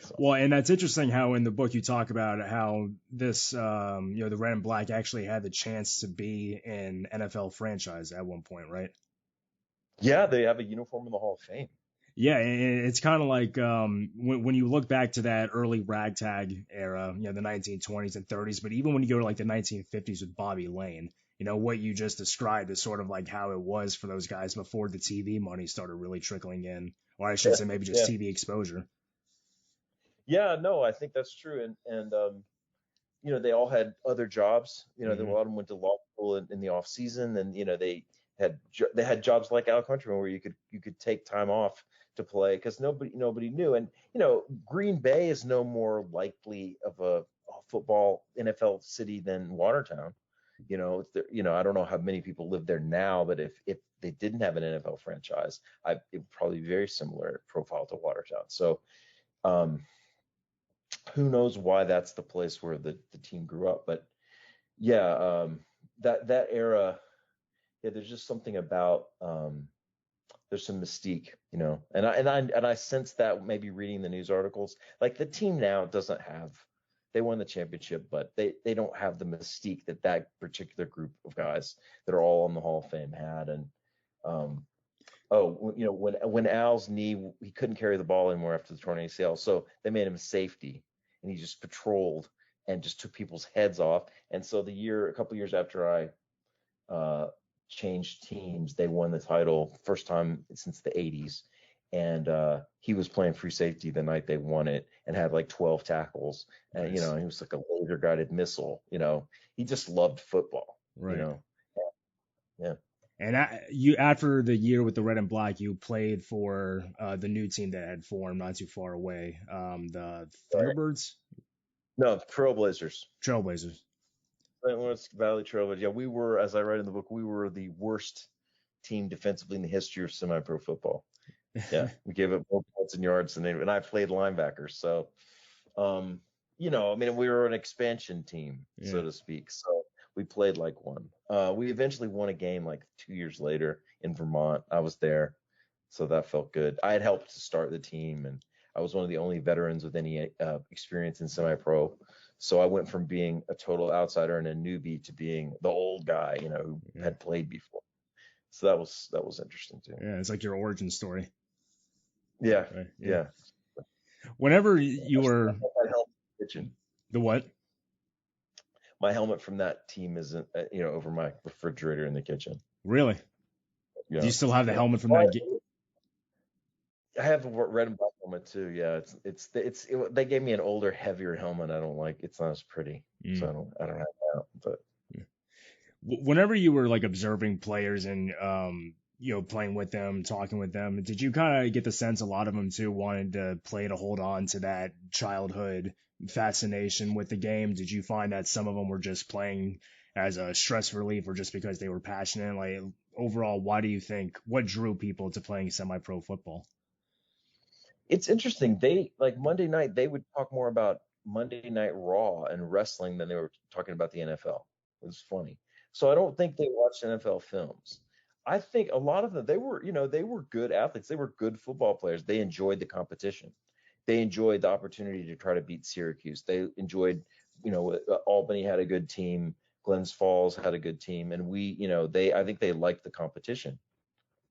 Speaker 2: So.
Speaker 1: Well, and that's interesting how in the book you talk about how this, the Red and Black actually had the chance to be an NFL franchise at one point, right?
Speaker 2: Yeah, they have a uniform in the Hall of Fame.
Speaker 1: Yeah, and it's kind of like when you look back to that early ragtag era, the 1920s and 30s, but even when you go to like the 1950s with Bobby Lane, what you just described is sort of like how it was for those guys before the TV money started really trickling in, or I should say maybe just TV exposure.
Speaker 2: Yeah, no, I think that's true. And they all had other jobs. A lot of them went to law school in the off season, and they had jobs like Al Countryman where you could take time off to play because nobody knew. And Green Bay is no more likely of a football NFL city than Watertown. I don't know how many people live there now, but if they didn't have an NFL franchise, it would probably be very similar profile to Watertown. So who knows why that's the place where the team grew up. But yeah, that era, there's just something about there's some mystique, and I sense that maybe reading the news articles. Like the team now they won the championship, but they don't have the mystique that particular group of guys that are all in the Hall of Fame had. And when Al's knee, he couldn't carry the ball anymore after the torn ACL, so they made him safety, and he just patrolled and just took people's heads off. And so a couple years after I changed teams, they won the title, first time since the 80s. And he was playing free safety the night they won it and had like 12 tackles. And,
Speaker 1: Nice.
Speaker 2: He was like a laser guided missile. He just loved football.
Speaker 1: Right.
Speaker 2: Yeah.
Speaker 1: And after the year with the Red and Black, you played for the new team that had formed not too far away, the Thunderbirds?
Speaker 2: No, Trailblazers. St. Lawrence Valley Trailblazers. Yeah, we were, as I write in the book, we were the worst team defensively in the history of semi-pro football. Yeah, we gave up more points and yards and I played linebacker. So, we were an expansion team, so to speak. So we played like one. We eventually won a game like 2 years later in Vermont. I was there, so that felt good. I had helped to start the team, and I was one of the only veterans with any experience in semi-pro. So I went from being a total outsider and a newbie to being the old guy, who had played before. So that was interesting too.
Speaker 1: Yeah, it's like your origin story.
Speaker 2: Yeah,
Speaker 1: Right? Yeah.
Speaker 2: yeah.
Speaker 1: Whenever you were
Speaker 2: That helmet in the kitchen.
Speaker 1: the what?
Speaker 2: My helmet from that team isn't, over my refrigerator in the kitchen.
Speaker 1: Really? Do you
Speaker 2: Yeah,
Speaker 1: still have the
Speaker 2: yeah.
Speaker 1: helmet from
Speaker 2: Well,
Speaker 1: that game?
Speaker 2: I have a red and black helmet too. Yeah, they gave me an older, heavier helmet. I don't like. It's not as pretty, so I don't have that. But
Speaker 1: Whenever you were like observing players and playing with them, talking with them, did you kind of get the sense a lot of them too wanted to play to hold on to that childhood fascination with the game? Did you find that some of them were just playing as a stress relief or just because they were passionate? Like overall, why do you think what drew people to playing semi-pro football?
Speaker 2: it's interesting. They like Monday night. They would talk more about Monday Night Raw and wrestling than they were talking about the NFL. It was funny. So I don't think they watched NFL films. I think a lot of them they were good athletes. They were good football players. They enjoyed the competition. They enjoyed the opportunity to try to beat Syracuse. They enjoyed, Albany had a good team. Glens Falls had a good team, and I think they liked the competition.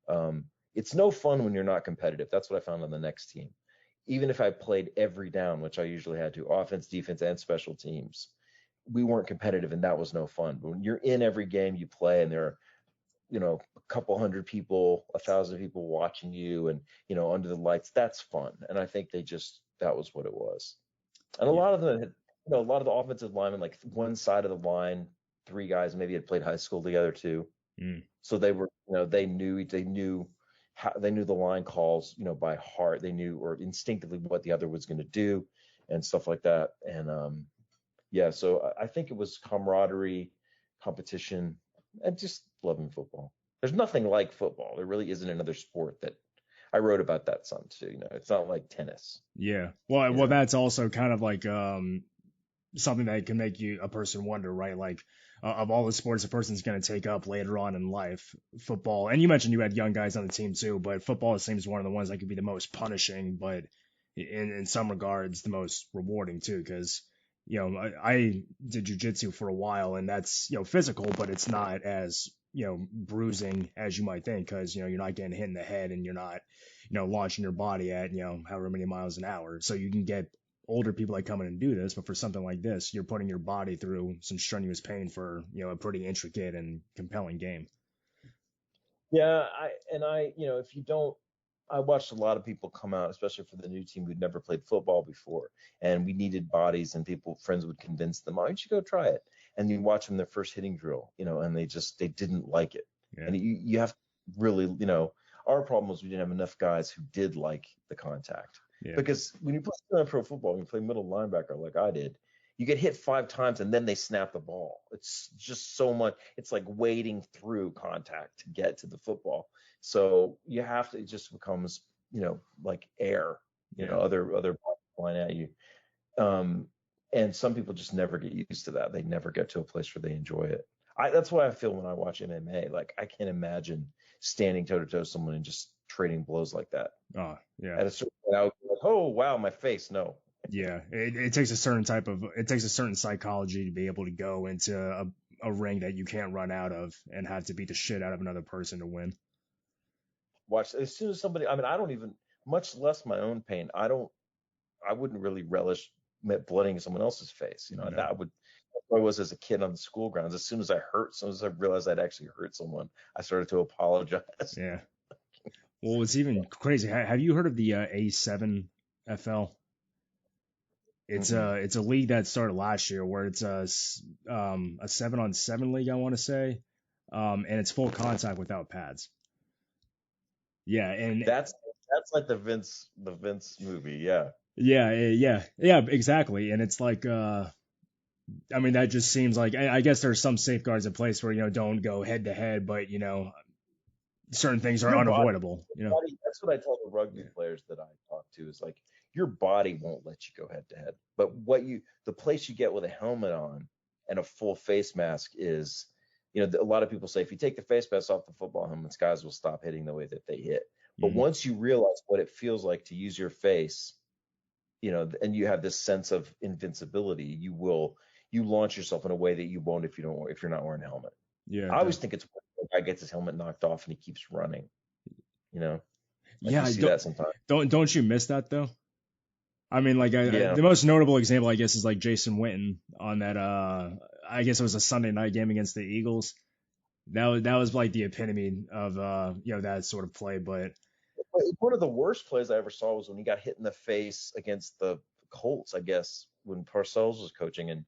Speaker 2: Um, it's no fun when you're not competitive. That's what I found on the next team. Even if I played every down, which I usually had to, offense, defense, and special teams, we weren't competitive, and that was no fun. But when you're in every game you play, and there are, a couple hundred people, 1,000 people watching you, and under the lights, that's fun. And I think that was what it was. And a
Speaker 1: Yeah.
Speaker 2: lot of them had, a lot of the offensive linemen, like one side of the line, three guys maybe had played high school together too.
Speaker 1: Mm.
Speaker 2: So they were, they knew the line calls, by heart. They knew or instinctively what the other was going to do and stuff like that. And yeah, so I think it was camaraderie, competition, and just loving football. There's nothing like football. There really isn't another sport that I wrote about that some too. It's not like tennis.
Speaker 1: Yeah. Well, that's also kind of like something that can make you a person wonder, right? Like of all the sports a person's going to take up later on in life, football. And you mentioned you had young guys on the team too, but football seems one of the ones that could be the most punishing, but in some regards the most rewarding too, because I did jujitsu for a while, and that's physical, but it's not as bruising as you might think, because you're not getting hit in the head and you're not launching your body at however many miles an hour. So you can get older people that come in and do this, but for something like this, you're putting your body through some strenuous pain for a pretty intricate and compelling game.
Speaker 2: Yeah, if you don't, I watched a lot of people come out, especially for the new team who'd never played football before, and we needed bodies, and friends would convince them, "Why don't you go try it?" And you watch them their first hitting drill, and they didn't like it.
Speaker 1: Yeah.
Speaker 2: And you have to really, our problem was we didn't have enough guys who did like the contact.
Speaker 1: Yeah.
Speaker 2: Because when you play pro football, when you play middle linebacker like I did, you get hit 5 times and then they snap the ball. It's just so much. It's like wading through contact to get to the football. So you have to, it just becomes, like air, other flying at you. And some people just never get used to that. They never get to a place where they enjoy it. That's why I feel when I watch MMA, like I can't imagine standing toe to toe with someone and just trading blows like that.
Speaker 1: Oh, yeah.
Speaker 2: At a certain point, I would be like, oh wow, my face. No.
Speaker 1: Yeah, it takes a certain psychology to be able to go into a ring that you can't run out of and have to beat the shit out of another person to win.
Speaker 2: Watch as soon as somebody. I mean, I don't even, much less my own pain. I wouldn't really relish blooding someone else's face.
Speaker 1: No.
Speaker 2: That would. I was as a kid on the school grounds. As soon as I realized I'd actually hurt someone, I started to apologize.
Speaker 1: Yeah. Well, it's even crazy. Have you heard of the A7FL? It's a league that started last year where it's a 7-on-7 league, I want to say, and it's full contact without pads. Yeah, and
Speaker 2: that's like the Vince movie, yeah.
Speaker 1: Yeah, exactly. And it's like, I mean, that just seems like I guess there's some safeguards in place where don't go head to head, but certain things are unavoidable.
Speaker 2: Body, that's what I tell the rugby players that I talk to is like, your body won't let you go head to head, but the place you get with a helmet on and a full face mask is, a lot of people say if you take the face mask off the football helmets, guys will stop hitting the way that they hit. But once you realize what it feels like to use your face, and you have this sense of invincibility, you launch yourself in a way that you won't if you're not wearing a helmet.
Speaker 1: Yeah,
Speaker 2: I always think it's worth the guy gets his helmet knocked off and he keeps running. You know, like
Speaker 1: Yeah,
Speaker 2: you see that sometimes.
Speaker 1: don't you miss that though? I mean, like
Speaker 2: Yeah.
Speaker 1: the most notable example, I guess, is like Jason Witten on that. I guess it was a Sunday night game against the Eagles. That was like the epitome of that sort of play. But
Speaker 2: One of the worst plays I ever saw was when he got hit in the face against the Colts, I guess, when Parcells was coaching, and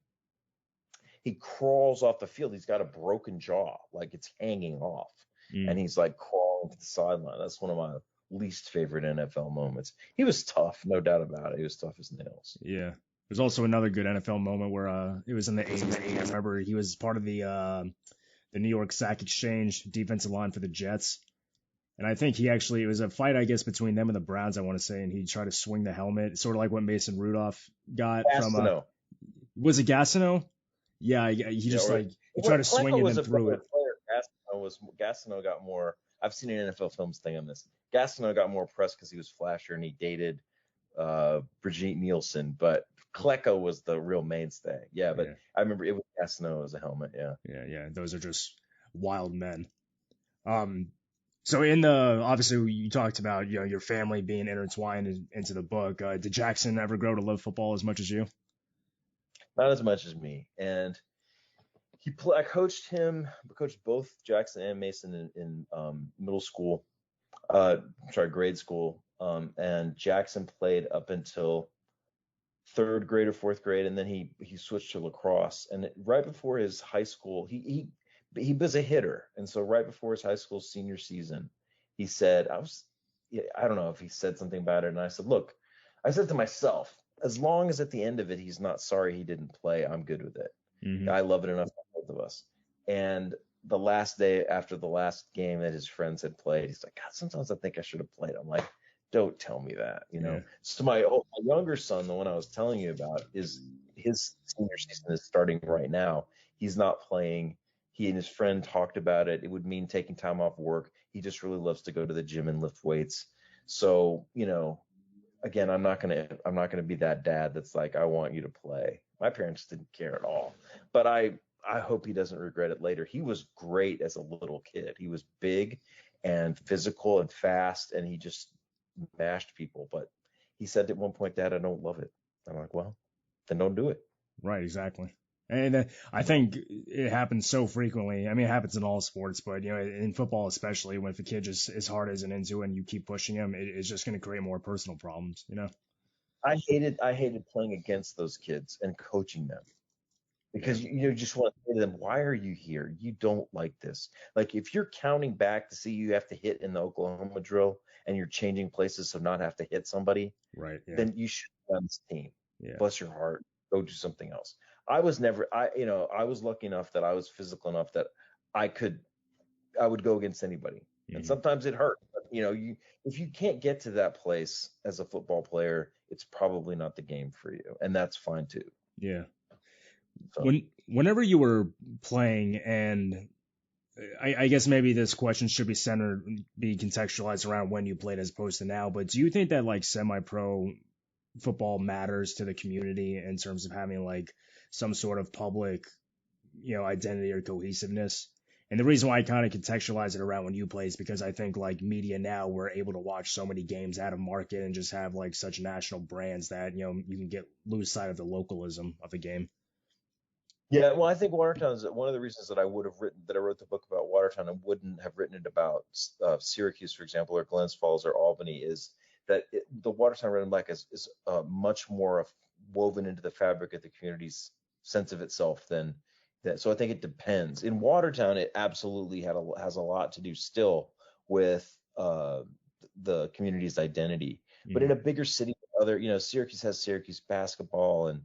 Speaker 2: he crawls off the field. He's got a broken jaw, like it's hanging off, and
Speaker 1: mm,
Speaker 2: he's like crawling to the sideline. That's one of my least favorite NFL moments. He was tough, no doubt about it. He was tough as nails.
Speaker 1: yeah, there's also another good NFL moment where it was in the 80s. I remember he was part of the New York Sack Exchange defensive line for the Jets. And I think it was a fight, I guess, between them and the Browns, I want to say, and he tried to swing the helmet, sort of like what Mason Rudolph got from was it Gastineau? Yeah, he just he tried to swing and then threw it.
Speaker 2: Gastineau got more. I've seen an NFL Films thing on this. Gastineau got more press because he was flasher and he dated Brigitte Nielsen, but Klecko was the real mainstay. Yeah, but I remember it was Gastineau as a helmet. Yeah.
Speaker 1: Yeah. Those are just wild men. So obviously you talked about your family being intertwined into the book. Did Jackson ever grow to love football as much as you?
Speaker 2: Not as much as me. And I coached both Jackson and Mason in middle school. Grade school. And Jackson played up until third grade or fourth grade, and then he switched to lacrosse. And right before his high school, he was a hitter, and so right before his high school senior season, he said, I don't know if he said something about it, and I said, look, I said to myself, as long as at the end of it he's not sorry he didn't play, I'm good with it.
Speaker 1: Mm-hmm.
Speaker 2: I love it enough for both of us. And the last day after the last game that his friends had played, he's like, God, sometimes I think I should have played. I'm like, don't tell me that,
Speaker 1: Yeah.
Speaker 2: So my younger son, the one I was telling you about, is his senior season is starting right now. He's not playing. He and his friend talked about it. It would mean taking time off work. He just really loves to go to the gym and lift weights. So, again, I'm not gonna be that dad that's like, I want you to play. My parents didn't care at all, but I hope he doesn't regret it later. He was great as a little kid. He was big and physical and fast, and he just mashed people. But he said at one point, Dad, I don't love it. I'm like, well, then don't do it.
Speaker 1: Right, exactly. And I think it happens so frequently. I mean, it happens in all sports, but in football especially, when if a kid just as hard isn't into it and you keep pushing him, it's just going to create more personal problems.
Speaker 2: I hated playing against those kids and coaching them, because you just want to say to them, why are you here? You don't like this. Like, if you're counting back to see you have to hit in the Oklahoma drill and you're changing places so not have to hit somebody,
Speaker 1: right? Yeah.
Speaker 2: Then you should be on this team.
Speaker 1: Yeah.
Speaker 2: Bless your heart. Go do something else. I was lucky enough that I was physical enough that I would go against anybody. Mm-hmm. And sometimes it hurt. But, if you can't get to that place as a football player, it's probably not the game for you. And that's fine too.
Speaker 1: Yeah. So. Whenever you were playing, and I guess maybe this question should be contextualized around when you played as opposed to now, but do you think that like semi-pro football matters to the community in terms of having like some sort of public, identity or cohesiveness? And the reason why I kind of contextualize it around when you play is because I think like media now, we're able to watch so many games out of market and just have like such national brands that, you can lose sight of the localism of the game.
Speaker 2: Yeah, well, I think Watertown is one of the reasons that I wrote the book about Watertown and wouldn't have written it about Syracuse, for example, or Glens Falls or Albany, is that the Watertown Red and Black is much more woven into the fabric of the community's sense of itself than that. So I think it depends. In Watertown, it absolutely has a lot to do still with the community's identity. Mm-hmm. But in a bigger city, Syracuse has Syracuse basketball, and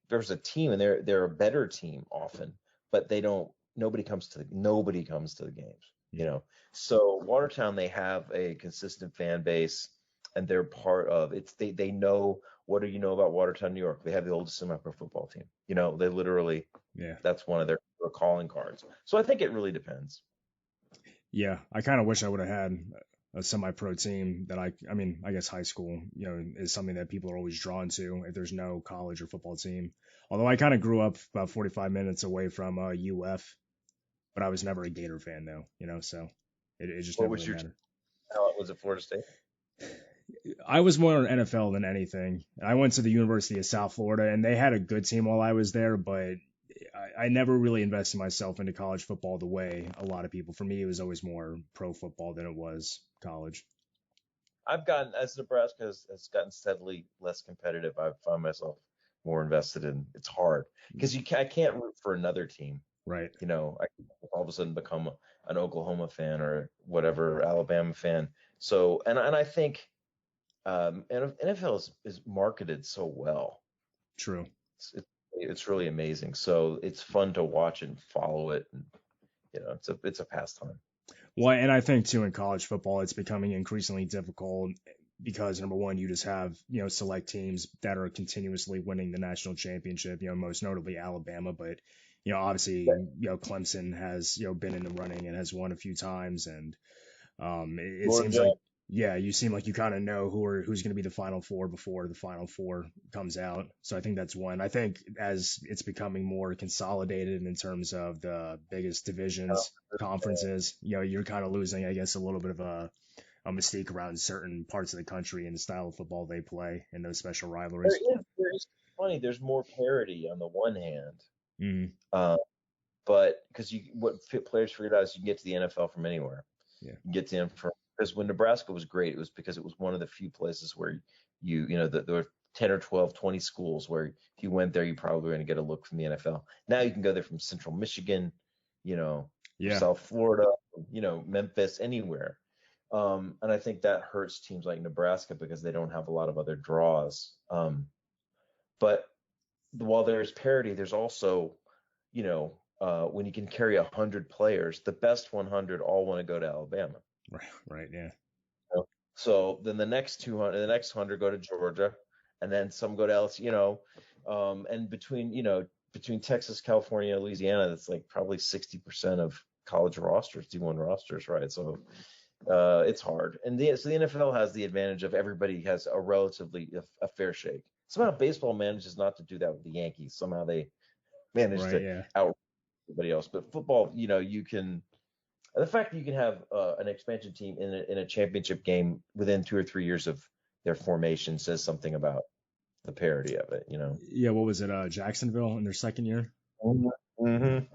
Speaker 2: there's a team, and they're a better team often, but nobody comes to the games, So Watertown, they have a consistent fan base, and they're part of it. They know, what do you know about Watertown, New York? They have the oldest semi-pro football team. They literally, that's one of their calling cards. So I think it really depends.
Speaker 1: Yeah, I kind of wish I would have had a semi-pro team that I guess high school, is something that people are always drawn to if there's no college or football team. Although I kind of grew up about 45 minutes away from UF. but I was never a Gator fan though, so it just
Speaker 2: What
Speaker 1: never
Speaker 2: was
Speaker 1: really
Speaker 2: your
Speaker 1: mattered.
Speaker 2: was it Florida State?
Speaker 1: I was more NFL than anything. I went to the University of South Florida, and they had a good team while I was there, but I never really invested myself into college football the way a lot of people. For me, it was always more pro football than it was college.
Speaker 2: I've gotten, as Nebraska has gotten steadily less competitive, I've found myself more invested in. It's hard because I can't root for another team.
Speaker 1: Right.
Speaker 2: I all of a sudden become an Oklahoma fan or whatever Alabama fan. So and I think NFL is marketed so well.
Speaker 1: True.
Speaker 2: It's really amazing. So it's fun to watch and follow it. And, it's a pastime.
Speaker 1: Well, and I think too in college football, it's becoming increasingly difficult because number one, you just have select teams that are continuously winning the national championship. Most notably Alabama, but obviously Clemson has been in the running and has won a few times, and it seems like you seem like you kind of know who's going to be the Final Four before the Final Four comes out. So I think that's one. I think as it's becoming more consolidated in terms of the biggest divisions, conferences, you're kind of losing, I guess, a little bit of a mystique around certain parts of the country and the style of football they play and those special rivalries.
Speaker 2: There's funny. There's more parity on the one hand,
Speaker 1: Mm-hmm.
Speaker 2: but because what players figured out is you can get to the NFL from anywhere.
Speaker 1: Yeah.
Speaker 2: You can get to them from, because when Nebraska was great, it was because it was one of the few places where there were 10 or 12, 20 schools where if you went there, you probably were going to get a look from the NFL. Now you can go there from Central Michigan, South Florida, Memphis, anywhere. And I think that hurts teams like Nebraska because they don't have a lot of other draws. But while there's parity, there's also, when you can carry 100 players, the best 100 all want to go to Alabama.
Speaker 1: Right, yeah.
Speaker 2: So then the next 100 go to Georgia, and then some go to LSU, and between Texas, California, Louisiana, that's like probably 60% of college rosters, D1 rosters, right? So it's hard. And so the NFL has the advantage of everybody has a relatively a fair shake. Somehow baseball manages not to do that with the Yankees. Somehow they manage to out everybody else. But football, you can. The fact that you can have an expansion team in a championship game within 2 or 3 years of their formation says something about the parity of it.
Speaker 1: Yeah. What was it? Jacksonville in their second year.
Speaker 2: Mm-hmm.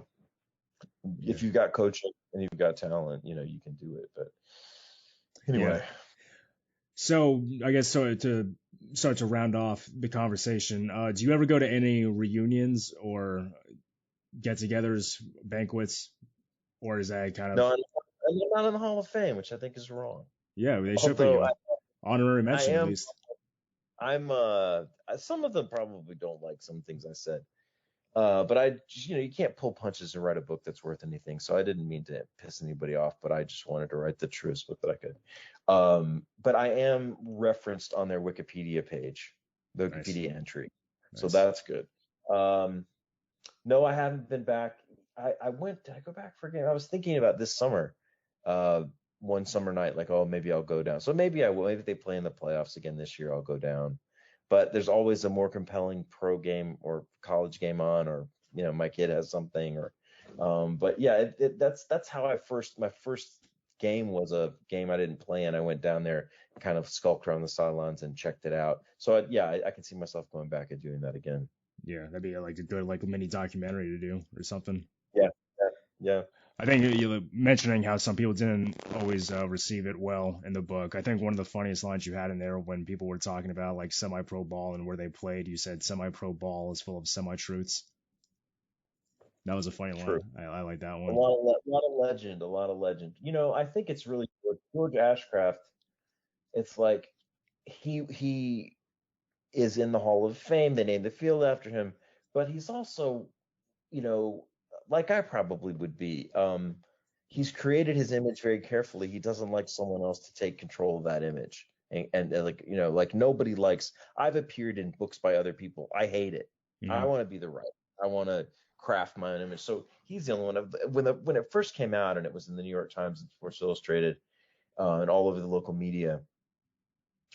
Speaker 2: If you've got coaching and you've got talent, you can do it. But anyway.
Speaker 1: Yeah. So I guess to start to round off the conversation, do you ever go to any reunions or get-togethers, banquets, or is that kind of?
Speaker 2: No, I'm not in the Hall of Fame, which I think is wrong.
Speaker 1: Yeah, they should put you honorary mention at least.
Speaker 2: I'm some of them probably don't like some things I said. But I just, you can't pull punches and write a book that's worth anything. So I didn't mean to piss anybody off, but I just wanted to write the truest book that I could. But I am referenced on their Wikipedia page, the Wikipedia entry. Nice. So that's good. No, I haven't been back. Did I go back for a game? I was thinking about this summer, one summer night, like, oh, maybe I'll go down. So maybe I will. Maybe if they play in the playoffs again this year, I'll go down. But there's always a more compelling pro game or college game on, or my kid has something, or but yeah, that's how my first game was a game I didn't play in. I went down there, kind of skulked around the sidelines and checked it out. So I can see myself going back and doing that again.
Speaker 1: Yeah, that'd be like a good mini documentary to do or something.
Speaker 2: Yeah.
Speaker 1: I think you mentioning how some people didn't always receive it well in the book. I think one of the funniest lines you had in there when people were talking about like semi-pro ball and where they played, you said semi-pro ball is full of semi-truths. That was a funny line. I like that one.
Speaker 2: A lot of legend. I think it's really good. George Ashcraft, it's like he is in the Hall of Fame. They named the field after him, but he's also, like I probably would be. He's created his image very carefully. He doesn't like someone else to take control of that image. And like nobody likes. I've appeared in books by other people. I hate it. Mm-hmm. I want to be the writer. I want to craft my own image. So he's the only one. When it first came out and it was in the New York Times and Sports Illustrated and all over the local media,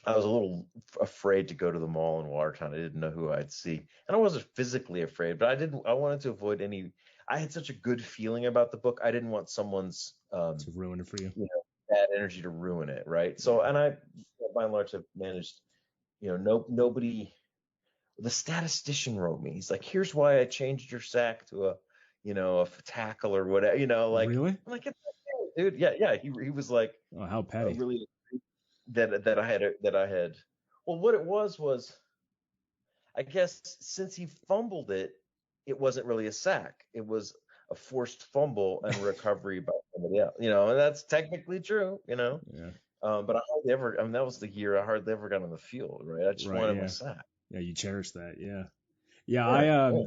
Speaker 2: I was a little afraid to go to the mall in Watertown. I didn't know who I'd see, and I wasn't physically afraid, but I wanted to avoid any. I had such a good feeling about the book. I didn't want someone's
Speaker 1: To ruin it for you.
Speaker 2: bad energy to ruin it, right? So, and I, by and large, have managed. Nobody. The statistician wrote me. He's like, "Here's why I changed your sack to a tackle or whatever."
Speaker 1: Really?
Speaker 2: I'm like, "It's okay, dude." Yeah. He was like,
Speaker 1: Oh, how petty.
Speaker 2: really that I had. Well, what it was, I guess since he fumbled it, it wasn't really a sack. It was a forced fumble and recovery by somebody else. And that's technically true.
Speaker 1: Yeah.
Speaker 2: But I hardly ever. I mean, that was the year I hardly ever got on the field. Right. I just
Speaker 1: Right.
Speaker 2: wanted my
Speaker 1: Yeah.
Speaker 2: sack.
Speaker 1: Yeah. You cherish that. Yeah. Yeah.
Speaker 2: Yeah.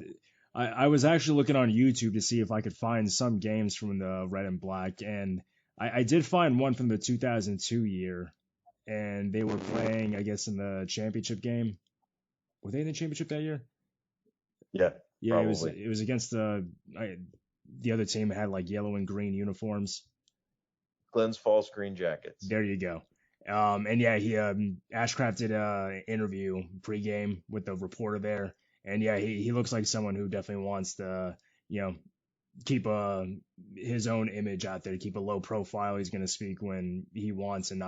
Speaker 1: I was actually looking on YouTube to see if I could find some games from the Red and Black, and I did find one from the 2002 year, and they were playing, I guess, in the championship game. Were they in the championship that year?
Speaker 2: Yeah.
Speaker 1: Yeah,
Speaker 2: Probably.
Speaker 1: it was against the other team had like yellow and green uniforms.
Speaker 2: Glens Falls Green Jackets.
Speaker 1: There you go. And yeah, he Ashcraft did a interview pregame with the reporter there, and yeah, he looks like someone who definitely wants to, keep his own image out there, keep a low profile. He's going to speak when he wants and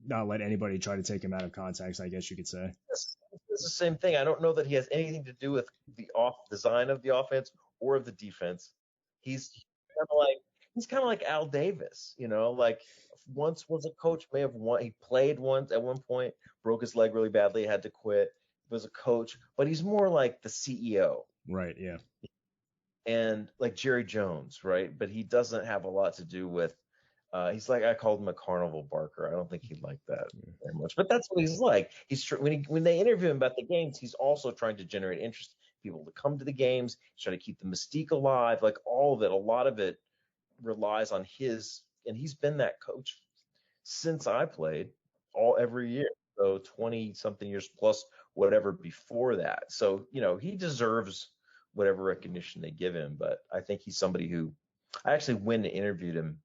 Speaker 1: not let anybody try to take him out of context, I guess you could say.
Speaker 2: It's the same thing. I don't know that he has anything to do with the off design of the offense or of the defense. He's kind of like Al Davis, like once was a coach, may have won. He played once at one point, broke his leg really badly, had to quit. Was a coach, but he's more like the CEO.
Speaker 1: Right. Yeah.
Speaker 2: And like Jerry Jones, right? But he doesn't have a lot to do with. He's like, I called him a carnival barker. I don't think he'd like that very much, but that's what he's like. When they interview him about the games, he's also trying to generate interest, people to come to the games. He's trying to keep the mystique alive. Like all of it, a lot of it relies on and he's been that coach since I played every year. So 20 something years plus whatever before that. So, he deserves whatever recognition they give him. But I think he's somebody who I actually went and interviewed him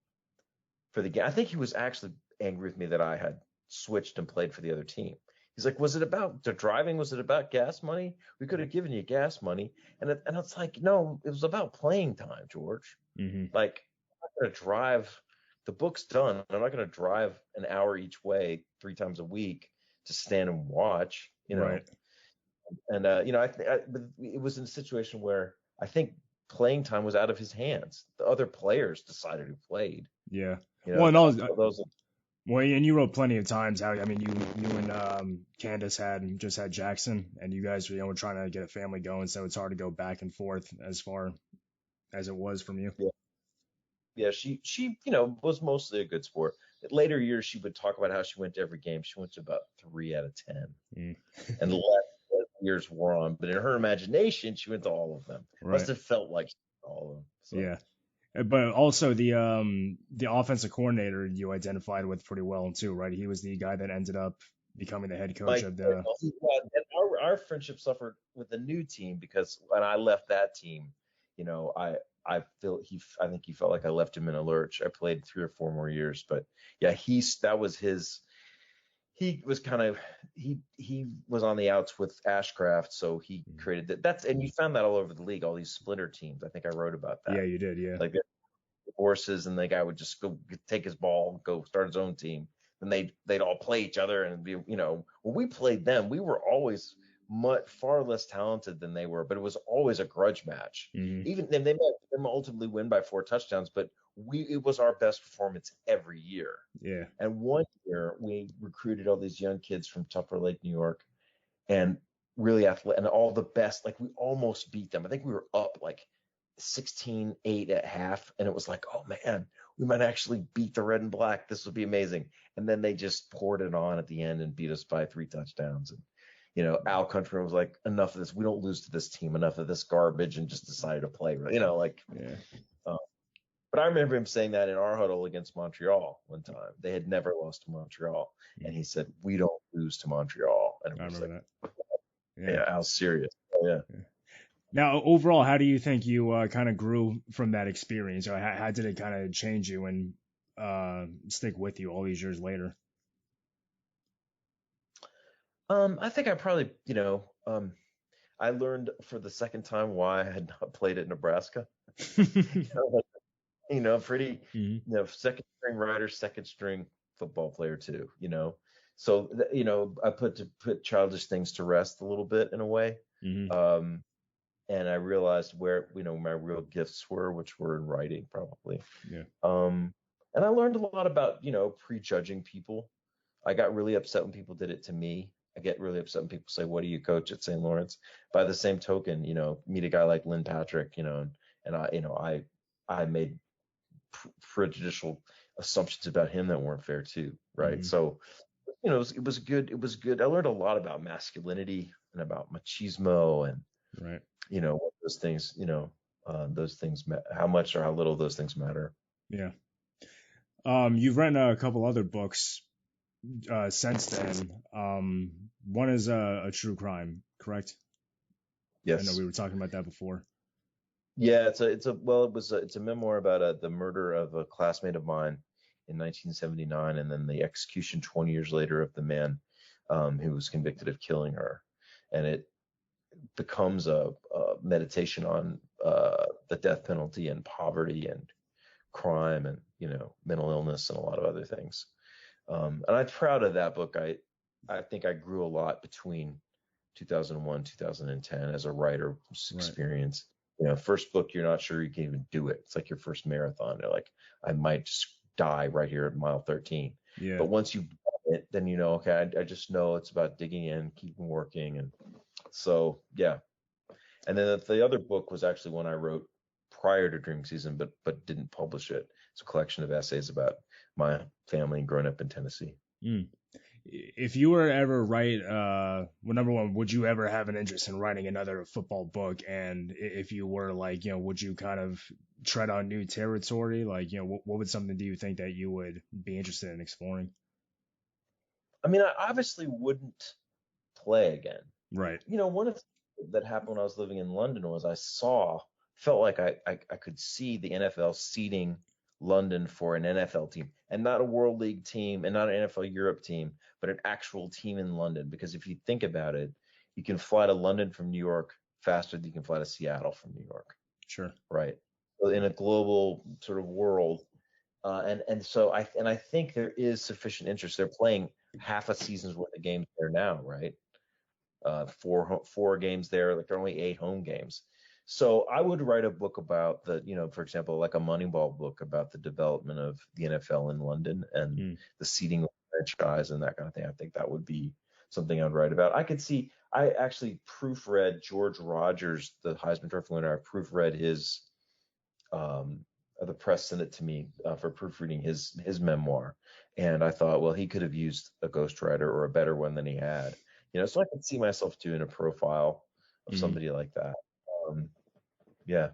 Speaker 2: for the game. I think he was actually angry with me that I had switched and played for the other team. He's like, was it about the driving? Was it about gas money? We could have given you gas money. And it's like, no, it was about playing time, George.
Speaker 1: Mm-hmm.
Speaker 2: Like, I'm not going to drive. The book's done. I'm not going to drive an hour each way 3 times a week to stand and watch,
Speaker 1: Right.
Speaker 2: And, but it was in a situation where I think playing time was out of his hands. The other players decided who played.
Speaker 1: Yeah.
Speaker 2: Well,
Speaker 1: and you wrote plenty of times how, I mean, you and Candace had Jackson, and you guys were trying to get a family going, so it's hard to go back and forth as far as it was from you.
Speaker 2: Yeah, she was mostly a good sport. Later years, she would talk about how she went to every game. She went to about 3 out of 10, and the last years wore on. But in her imagination, she went to all of them.
Speaker 1: Right.
Speaker 2: Must have felt like all of them. So.
Speaker 1: Yeah. But also the offensive coordinator you identified with pretty well too, right? He was the guy that ended up becoming the head coach of the.
Speaker 2: Our friendship suffered with the new team because when I left that team, I think he felt like I left him in a lurch. I played 3 or 4 more years, but yeah, he was on the outs with Ashcraft, so he created that. And you found that all over the league, all these splinter teams. I think I wrote about that.
Speaker 1: Yeah, you did. Yeah.
Speaker 2: Like horses, and the guy would just go take his ball, go start his own team. And they'd all play each other, and be, when we played them, we were always far less talented than they were, but it was always a grudge match.
Speaker 1: Mm-hmm.
Speaker 2: Even they might ultimately win by 4 touchdowns, but it was our best performance every year.
Speaker 1: Yeah.
Speaker 2: And one year we recruited all these young kids from Tupper Lake, New York, and really athletic, and all the best. Like we almost beat them. I think we were up like 16-8 at half, and it was like, oh man, we might actually beat the Red and Black. This would be amazing. And then they just poured it on at the end and beat us by 3 touchdowns. And Al Country was like, enough of this. We don't lose to this team. Enough of this garbage, and just decided to play.
Speaker 1: Yeah.
Speaker 2: But I remember him saying that in our huddle against Montreal one time. They had never lost to Montreal, and he said, "We don't lose to Montreal." And
Speaker 1: I remember that.
Speaker 2: Yeah, Al's serious. Oh, yeah.
Speaker 1: Now, overall, how do you think you kind of grew from that experience, or how did it kind of change you and stick with you all these years later?
Speaker 2: I think I probably, I learned for the second time why I had not played at Nebraska. Like, pretty,
Speaker 1: Mhm.
Speaker 2: second string writer, second string football player too, So, I put childish things to rest a little bit in a way.
Speaker 1: Mhm.
Speaker 2: Um, and I realized where, my real gifts were, which were in writing probably.
Speaker 1: Yeah.
Speaker 2: Um, and I learned a lot about, prejudging people. I got really upset when people did it to me. I get really upset when people say, "What do you coach at St. Lawrence?" By the same token, meet a guy like Lynn Patrick, and I made prejudicial assumptions about him that weren't fair too, right?
Speaker 1: Mhm.
Speaker 2: So, it was good. It was good. I learned a lot about masculinity and about machismo and
Speaker 1: Right.
Speaker 2: what those things, how much or how little those things matter.
Speaker 1: Yeah. You've written a couple other books since then. One is a true crime, correct? I know
Speaker 2: Yes.
Speaker 1: we were talking about that before.
Speaker 2: Yeah, it's a memoir about the murder of a classmate of mine in 1979, and then the execution 20 years later of the man who was convicted of killing her, and it becomes a meditation on the death penalty and poverty and crime and mental illness and a lot of other things. And I'm proud of that book. I think I grew a lot between 2001, 2010 as a writer
Speaker 1: Right.
Speaker 2: experience. First book, you're not sure you can even do it. It's like your first marathon. You're like, I might just die right here at mile 13.
Speaker 1: Yeah.
Speaker 2: But once you've done it, then okay, I just know it's about digging in, keeping working. And so, yeah. And then the other book was actually one I wrote prior to Dream Season, but didn't publish it. It's a collection of essays about my family growing up in Tennessee.
Speaker 1: Mm. If you were to ever write, well, number one, would you ever have an interest in writing another football book? And if you were, like, would you kind of tread on new territory? Like, what would something do you think that you would be interested in exploring?
Speaker 2: I mean, I obviously wouldn't play again.
Speaker 1: Right.
Speaker 2: One of the things that happened when I was living in London was felt like I could see the NFL seeding London for an NFL team, and not a World League team and not an NFL Europe team, but an actual team in London. Because if you think about it, you can fly to London from New York faster than you can fly to Seattle from New York,
Speaker 1: Sure.
Speaker 2: right? So in a global sort of world, so I think there is sufficient interest. They're playing half a season's worth of games there now, right? Four games there. Like there are only 8 home games. So I would write a book about for example, like a Moneyball book about the development of the NFL in London and
Speaker 1: Mm.
Speaker 2: the seeding of the franchise and that kind of thing. I think that would be something I'd write about. I actually proofread George Rogers, the Heisman Trophy winner. I proofread his um, the press sent it to me for proofreading his memoir, and I thought, well, he could have used a ghostwriter or a better one than he had. So I could see myself doing a profile of
Speaker 1: Hmm.
Speaker 2: somebody like that. Um, yeah,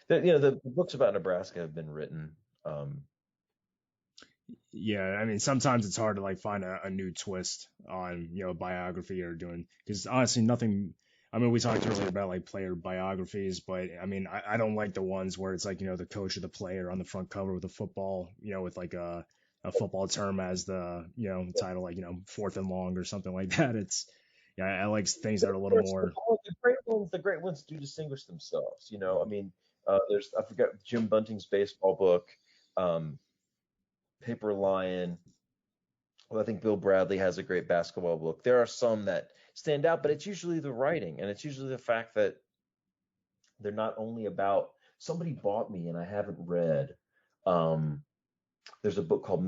Speaker 2: the books about Nebraska have been written. Um,
Speaker 1: Yeah, I mean, sometimes it's hard to like find a new twist on, a biography or doing, because honestly, nothing. I mean, we talked earlier about like player biographies, but I mean, I don't like the ones where it's like, the coach or the player on the front cover with a football, with like a football term as the, title, like, fourth and long or something like that. Yeah, I like things that are a little more.
Speaker 2: the great ones do distinguish themselves. I mean, I forget Jim Bunting's baseball book, um, Paper Lion. Well, I think Bill Bradley has a great basketball book. There are some that stand out, but it's usually the writing, and it's usually the fact that they're not only about somebody bought me and I haven't read. Um, there's a book called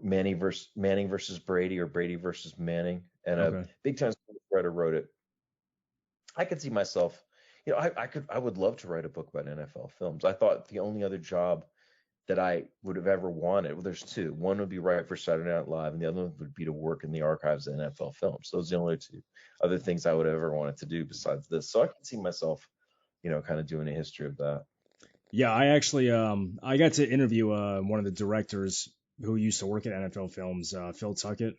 Speaker 2: Manning versus Brady or Brady versus Manning, and a
Speaker 1: Okay.
Speaker 2: big time sports writer wrote it. I could see myself, I would love to write a book about NFL films. I thought the only other job that I would have ever wanted. Well, there's two. One would be write for Saturday Night Live, and the other one would be to work in the archives of NFL films. Those are the only two other things I would have ever wanted to do besides this. So I can see myself, kind of doing a history of that.
Speaker 1: Yeah, I actually I got to interview one of the directors who used to work at NFL Films, Phil Tuckett,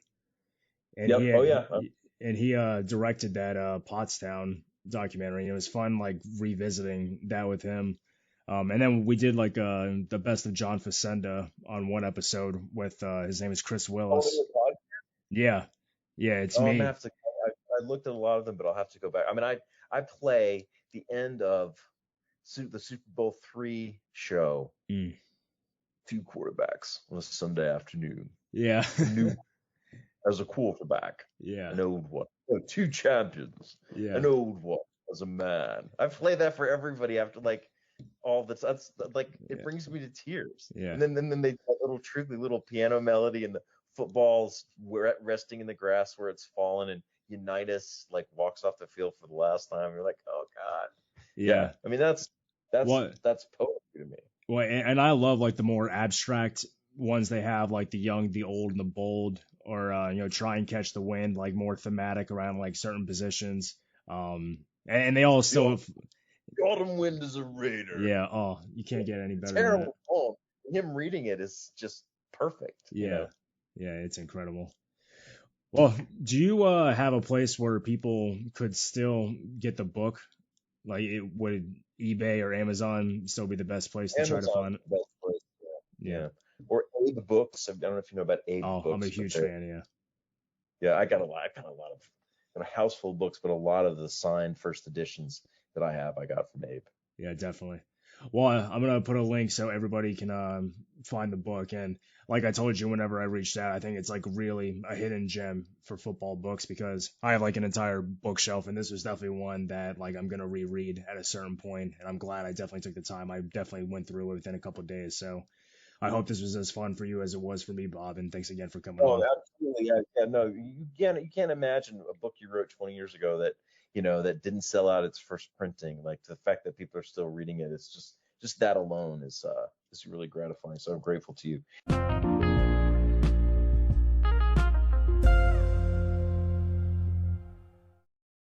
Speaker 1: and he
Speaker 2: Yep. Oh
Speaker 1: had
Speaker 2: yeah.
Speaker 1: he directed that Pottstown documentary. And it was fun like revisiting that with him. And then we did like the best of John Facenda on one episode with his name is Chris Willis. Yeah, yeah, it's
Speaker 2: Oh, I'm gonna
Speaker 1: me.
Speaker 2: have to. I looked at a lot of them, but I'll have to go back. I mean, I play the end of the Super Bowl III show.
Speaker 1: Mm.
Speaker 2: 2 quarterbacks on a Sunday afternoon.
Speaker 1: Yeah.
Speaker 2: A new as a quarterback.
Speaker 1: Yeah.
Speaker 2: An old one. Oh, 2 champions.
Speaker 1: Yeah.
Speaker 2: An old one as a man. I play that for everybody after like all this. That's like it brings me to tears.
Speaker 1: Yeah.
Speaker 2: And then they that little piano melody and the footballs resting in the grass where it's fallen, and Unitas like walks off the field for the last time. You're like, oh God. Yeah. I mean that's poetry to me.
Speaker 1: Well, and I love like the more abstract ones they have, like the young, the old, and the bold, or try and catch the wind, like more thematic around like certain positions. And they all still.
Speaker 2: The autumn wind is a raider.
Speaker 1: Yeah. Oh, you can't get any better.
Speaker 2: Terrible poem. Him reading it is just perfect.
Speaker 1: Yeah.
Speaker 2: You know?
Speaker 1: Yeah, it's incredible. Well, do you have a place where people could still get the book? Like, would eBay or Amazon still be the best place to try to find it?
Speaker 2: Best place, yeah. Or Abe Books. I don't know if you know about Abe Books.
Speaker 1: I'm a huge fan. Yeah.
Speaker 2: Yeah, I got a lot of a house full of books, but a lot of the signed first editions that I have, I got from Abe.
Speaker 1: Yeah, definitely. Well, I'm gonna put a link so everybody can find the book. And like I told you, whenever I reached out, I think it's like really a hidden gem for football books, because I have like an entire bookshelf, and this was definitely one that like I'm gonna reread at a certain point. And I'm glad I definitely took the time. I definitely went through it within a couple of days. So I hope this was as fun for you as it was for me, Bob. And thanks again for coming on.
Speaker 2: Absolutely. Yeah, no, you can't imagine a book you wrote 20 years ago that that didn't sell out its first printing. Like the fact that people are still reading it, it's just that alone is really gratifying. So I'm grateful to you.